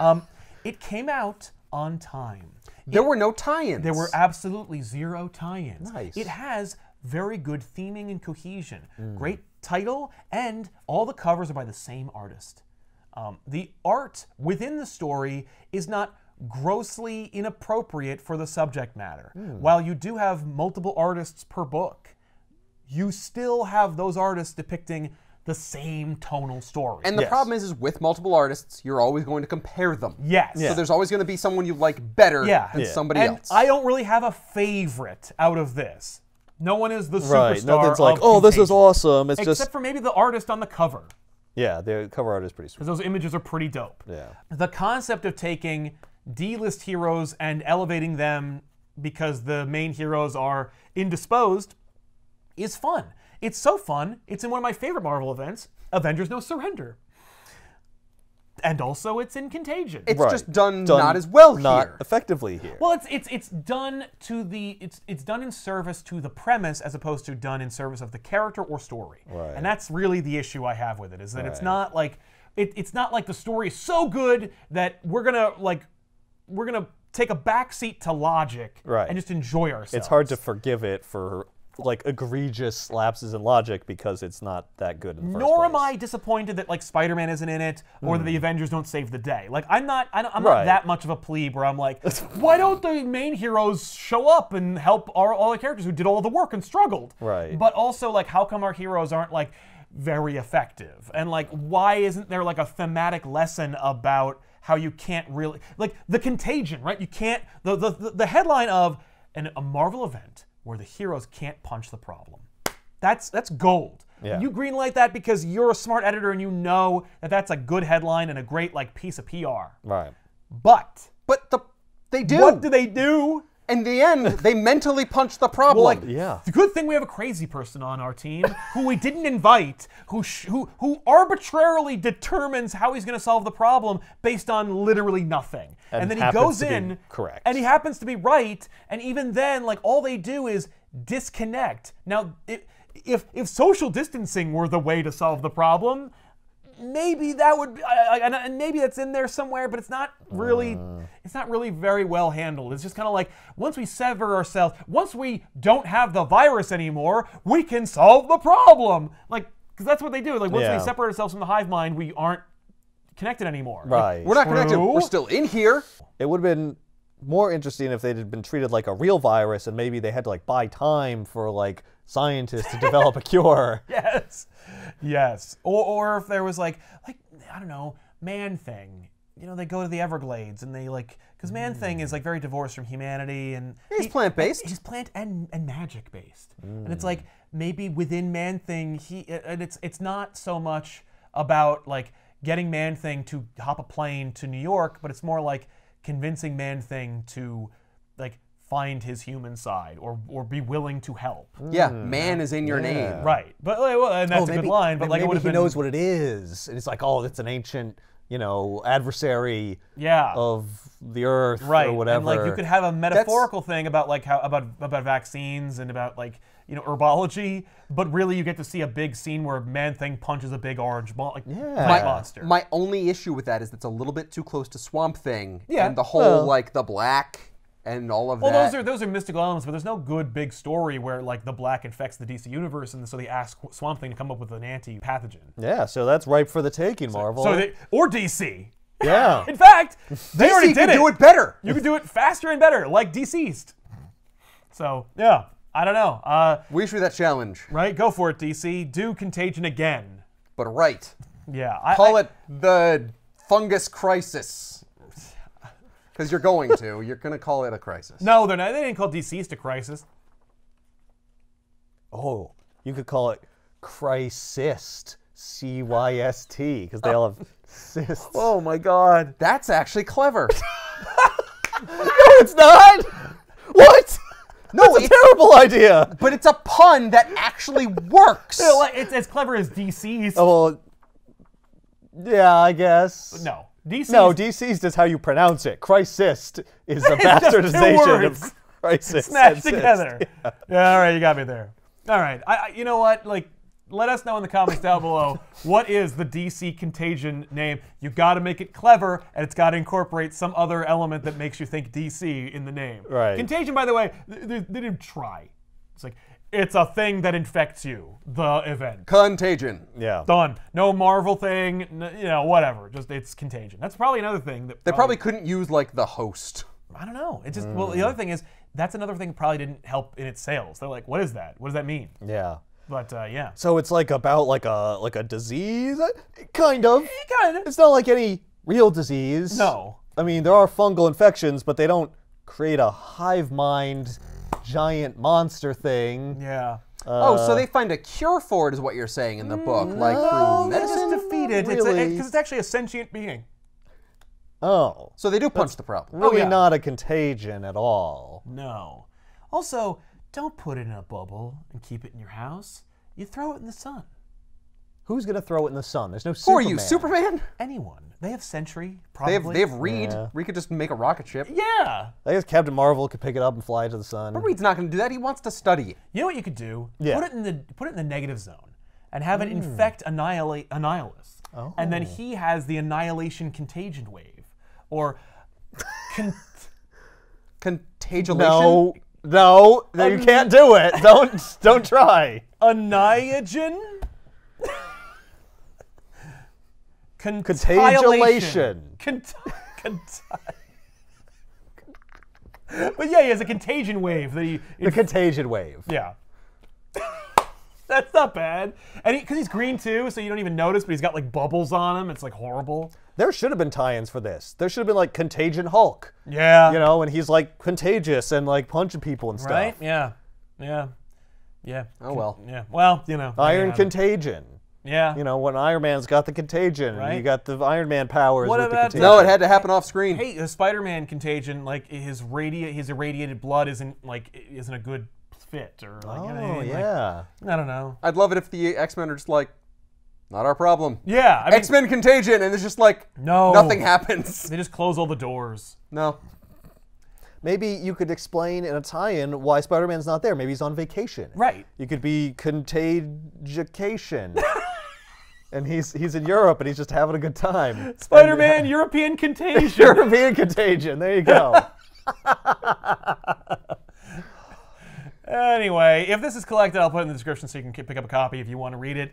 right. It came out on time. There were no tie-ins. There were absolutely 0 tie-ins. Nice. It has very good theming and cohesion. Great title, and all the covers are by the same artist. The art within the story is not grossly inappropriate for the subject matter. While you do have multiple artists per book, you still have those artists depicting the same tonal story. And the Yes. problem is with multiple artists, you're always going to compare them. yes. So there's always going to be someone you like better than somebody and else. I don't really have a favorite out of this. No one is the right. superstar Nothing's like, of oh, this is Contagion. awesome. It's Except just, for maybe the artist on the cover, yeah, the cover art is pretty sweet. because those images are pretty dope. Yeah. The concept of taking D-list heroes and elevating them because the main heroes are indisposed is fun. It's so fun, it's in one of my favorite Marvel events, Avengers No Surrender. And also it's in Contagion. it's Right. just done not as well Not here. effectively here. Well, it's done to the it's done in service to the premise as opposed to done in service of the character or story. Right. And that's really the issue I have with it, is that it's Right. not like it's not like the story is so good that we're gonna take a backseat to logic Right. and just enjoy ourselves. It's hard to forgive it for like egregious lapses in logic because it's not that good in the first Nor am place. I disappointed that like Spider-Man isn't in it, or that the Avengers don't save the day. Like I'm not Right. that much of a plebe where I'm like, why don't the main heroes show up and help all the characters who did all the work and struggled? Right. But also like, how come our heroes aren't like very effective? And like, why isn't there like a thematic lesson about how you can't really like the Contagion, right? You can't the headline of a Marvel event where the heroes can't punch the problem. That's gold. Yeah. You greenlight that because you're a smart editor and you know that that's a good headline and a great like piece of PR. Right. But But they do. what do they do? In the end, they mentally punch the problem. Well, like, Yeah. the good thing we have a crazy person on our team who we didn't invite, who arbitrarily determines how he's going to solve the problem based on literally nothing. And then he happens goes to be in, correct. and he happens to be right, and even then, like, all they do is disconnect. Now, if social distancing were the way to solve the problem, maybe that would be, and maybe that's in there somewhere, but it's not really very well handled. It's just kind of like, once we sever ourselves, once we don't have the virus anymore, we can solve the problem. Like, because that's what they do. Like, once Yeah. we separate ourselves from the hive mind, we aren't connected anymore. Right. we're not connected. True. We're still in here. It would have been more interesting if they'd had been treated like a real virus and maybe they had to like buy time for like scientists to develop a cure. Yes. Or if there was like I don't know, Man-Thing. You know, they go to the Everglades and they like, because Man-Thing is like very divorced from humanity, and He's plant-based. He's plant and magic based, and it's like maybe within Man-Thing it's not so much about like getting Man-Thing to hop a plane to New York, but it's more like convincing Man-Thing to like find his human side or be willing to help. Yeah, man is in your name. Right. But well, and that's a good line. But like, it maybe would have he been knows what it is, and it's like, oh, it's an ancient, you know, adversary Yeah. of the Earth Right. or whatever. And like you could have a metaphorical thing about like how about vaccines and about like, you know, herbology, but really you get to see a big scene where Man-Thing punches a big orange plant monster. My only issue with that is it's a little bit too close to Swamp Thing. Yeah. And the whole like the black and all of that. Well, those are mystical elements, but there's no good big story where like the black infects the DC universe, and so they ask Swamp Thing to come up with an anti-pathogen. Yeah, so that's ripe for the taking, Marvel. Or DC. Yeah. In fact, they already DC did can it. do it better. You can do it faster and better, like Deceased. So yeah, I don't know. We issue that challenge. Right, go for it, DC. Do Contagion again. But right. Yeah. Call it the fungus crisis. Because you're going to. You're going to call it a crisis. No, they're not. They didn't call Deceased a crisis. Oh, you could call it Crysyst, C-Y-S-T, because they all have cysts. Oh my God. That's actually clever. No, it's not! What? No, That's a terrible idea! But it's a pun that actually works. You know, like, it's as clever as Deceased. Oh, well, yeah, I guess. No. Deceased. No, deceased is how you pronounce it. Chrysyst is a bastardization of words. crisis. Smashed and cyst. together. Yeah, all right, you got me there. All right, you know what? Like, let us know in the comments down below, what is the DC Contagion name? You got to make it clever, and it's got to incorporate some other element that makes you think DC in the name. Right. Contagion, by the way, they didn't try. It's like, it's a thing that infects you, the event. Contagion. Yeah. Done. No Marvel thing, you know, whatever. Just, it's Contagion. That's probably another thing that They probably couldn't use, like, the host. I don't know. It just, well, the other thing is, that's another thing that probably didn't help in its sales. They're like, what is that? What does that mean? Yeah. But yeah. So it's like about like a disease? Kind of. Kind of. It's not like any real disease. No. I mean, there are fungal infections, but they don't create a hive mind giant monster thing. Yeah. So they find a cure for it is what you're saying in the book, like through They just medicine? defeat it. Really. Because it's actually a sentient being. Oh. So they do punch the problem. Really yeah. not a contagion at all. No. Also, don't put it in a bubble and keep it in your house. You throw it in the sun. Who's going to throw it in the sun? There's no Who Superman. are you, Superman? Anyone. They have Sentry, They probably. have Reed. Yeah. Reed could just make a rocket ship. Yeah. I guess Captain Marvel could pick it up and fly it to the sun. But Reed's not going to do that. He wants to study it. You know what you could do? Yeah. Put it in the negative zone and have it infect Annihilus. Oh. And then he has the Annihilation Contagion wave. Or Contagiolation? No, you can't do it. Don't try. Annihigen? Contagiolation. But yeah, he has a contagion wave. The contagion wave. Yeah. That's not bad. And because he's green too, so you don't even notice, but he's got like bubbles on him. It's like horrible. There should have been tie-ins for this. There should have been like Contagion Hulk. Yeah. You know, and he's like contagious and like punching people and stuff. Right? Yeah. Yeah. Yeah. Oh, well. Yeah. Well, you know. Iron yeah. Contagion. Yeah. You know, when Iron Man's got the contagion, Right. you got the Iron Man powers What with the about, contagion. No, it had to happen off screen. Hey, the Spider-Man contagion, like his irradiated blood isn't a good fit, or like, you know what I Oh, mean? yeah. Like, I don't know. I'd love it if the X-Men are just like, not our problem. Yeah, I mean, X-Men Contagion, and it's just like, no, nothing happens. They just close all the doors. No. Maybe you could explain in a tie-in why Spider-Man's not there. Maybe he's on vacation. Right. You could be Contagication. And he's in Europe and he's just having a good time. Spider-Man European contagion. European Contagion. There you go. Anyway, if this is collected, I'll put it in the description so you can pick up a copy if you want to read it.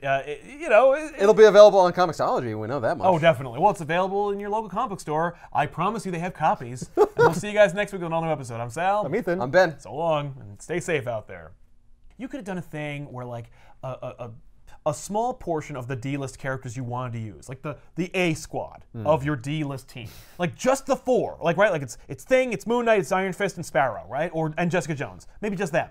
You know, It'll be available on Comixology, we know that much. oh, definitely. Well, it's available in your local comic book store. I promise you they have copies. And we'll see you guys next week with another episode. I'm Sal. I'm Ethan. I'm Ben. So long, and stay safe out there. You could have done a thing where, like, a small portion of the D-list characters you wanted to use, like the A squad of your D-list team, like just the 4, like right, like it's Thing, it's Moon Knight, it's Iron Fist, and Sparrow, right, and Jessica Jones, maybe just them.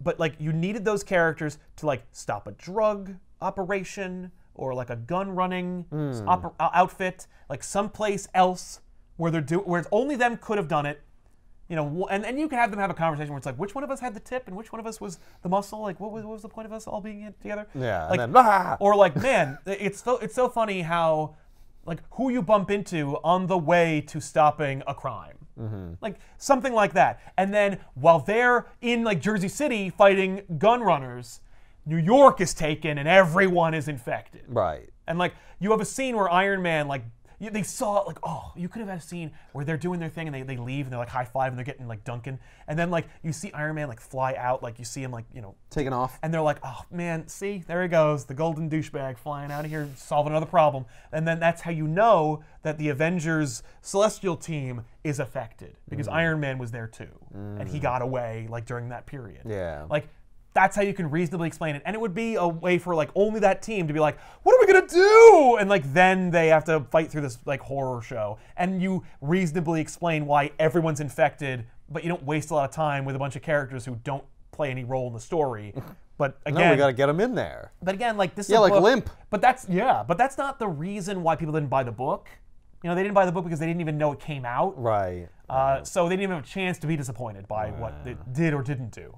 But like you needed those characters to like stop a drug operation or like a gun running outfit, like someplace else where where only them could have done it. You know, and you can have them have a conversation where it's like, which one of us had the tip and which one of us was the muscle? Like, what was the point of us all being together? Yeah, like, and then, or like, man, it's so funny how like who you bump into on the way to stopping a crime. Like something like that. And then while they're in like Jersey City fighting gun runners, New York is taken and everyone is infected. Right. And like you have a scene where Iron Man like they saw like, oh, you could have had a scene where they're doing their thing and they leave and they're like high five and they're getting like Duncan, and then like you see Iron Man like fly out, like you see him like, you know, Taking off. and they're like, oh man, see, there he goes, the golden douchebag flying out of here, solving another problem. And then that's how you know that the Avengers Celestial team is affected, because Iron Man was there too, and he got away like during that period. Yeah. Like that's how you can reasonably explain it, and it would be a way for like only that team to be like, what are we gonna do? And like then they have to fight through this like horror show, and you reasonably explain why everyone's infected, but you don't waste a lot of time with a bunch of characters who don't play any role in the story. But again, No, we got to get them in there. but again, like this is Yeah, a like book, Limp. But that's not the reason why people didn't buy the book. You know, they didn't buy the book because they didn't even know it came out. Right. So they didn't even have a chance to be disappointed by what it did or didn't do.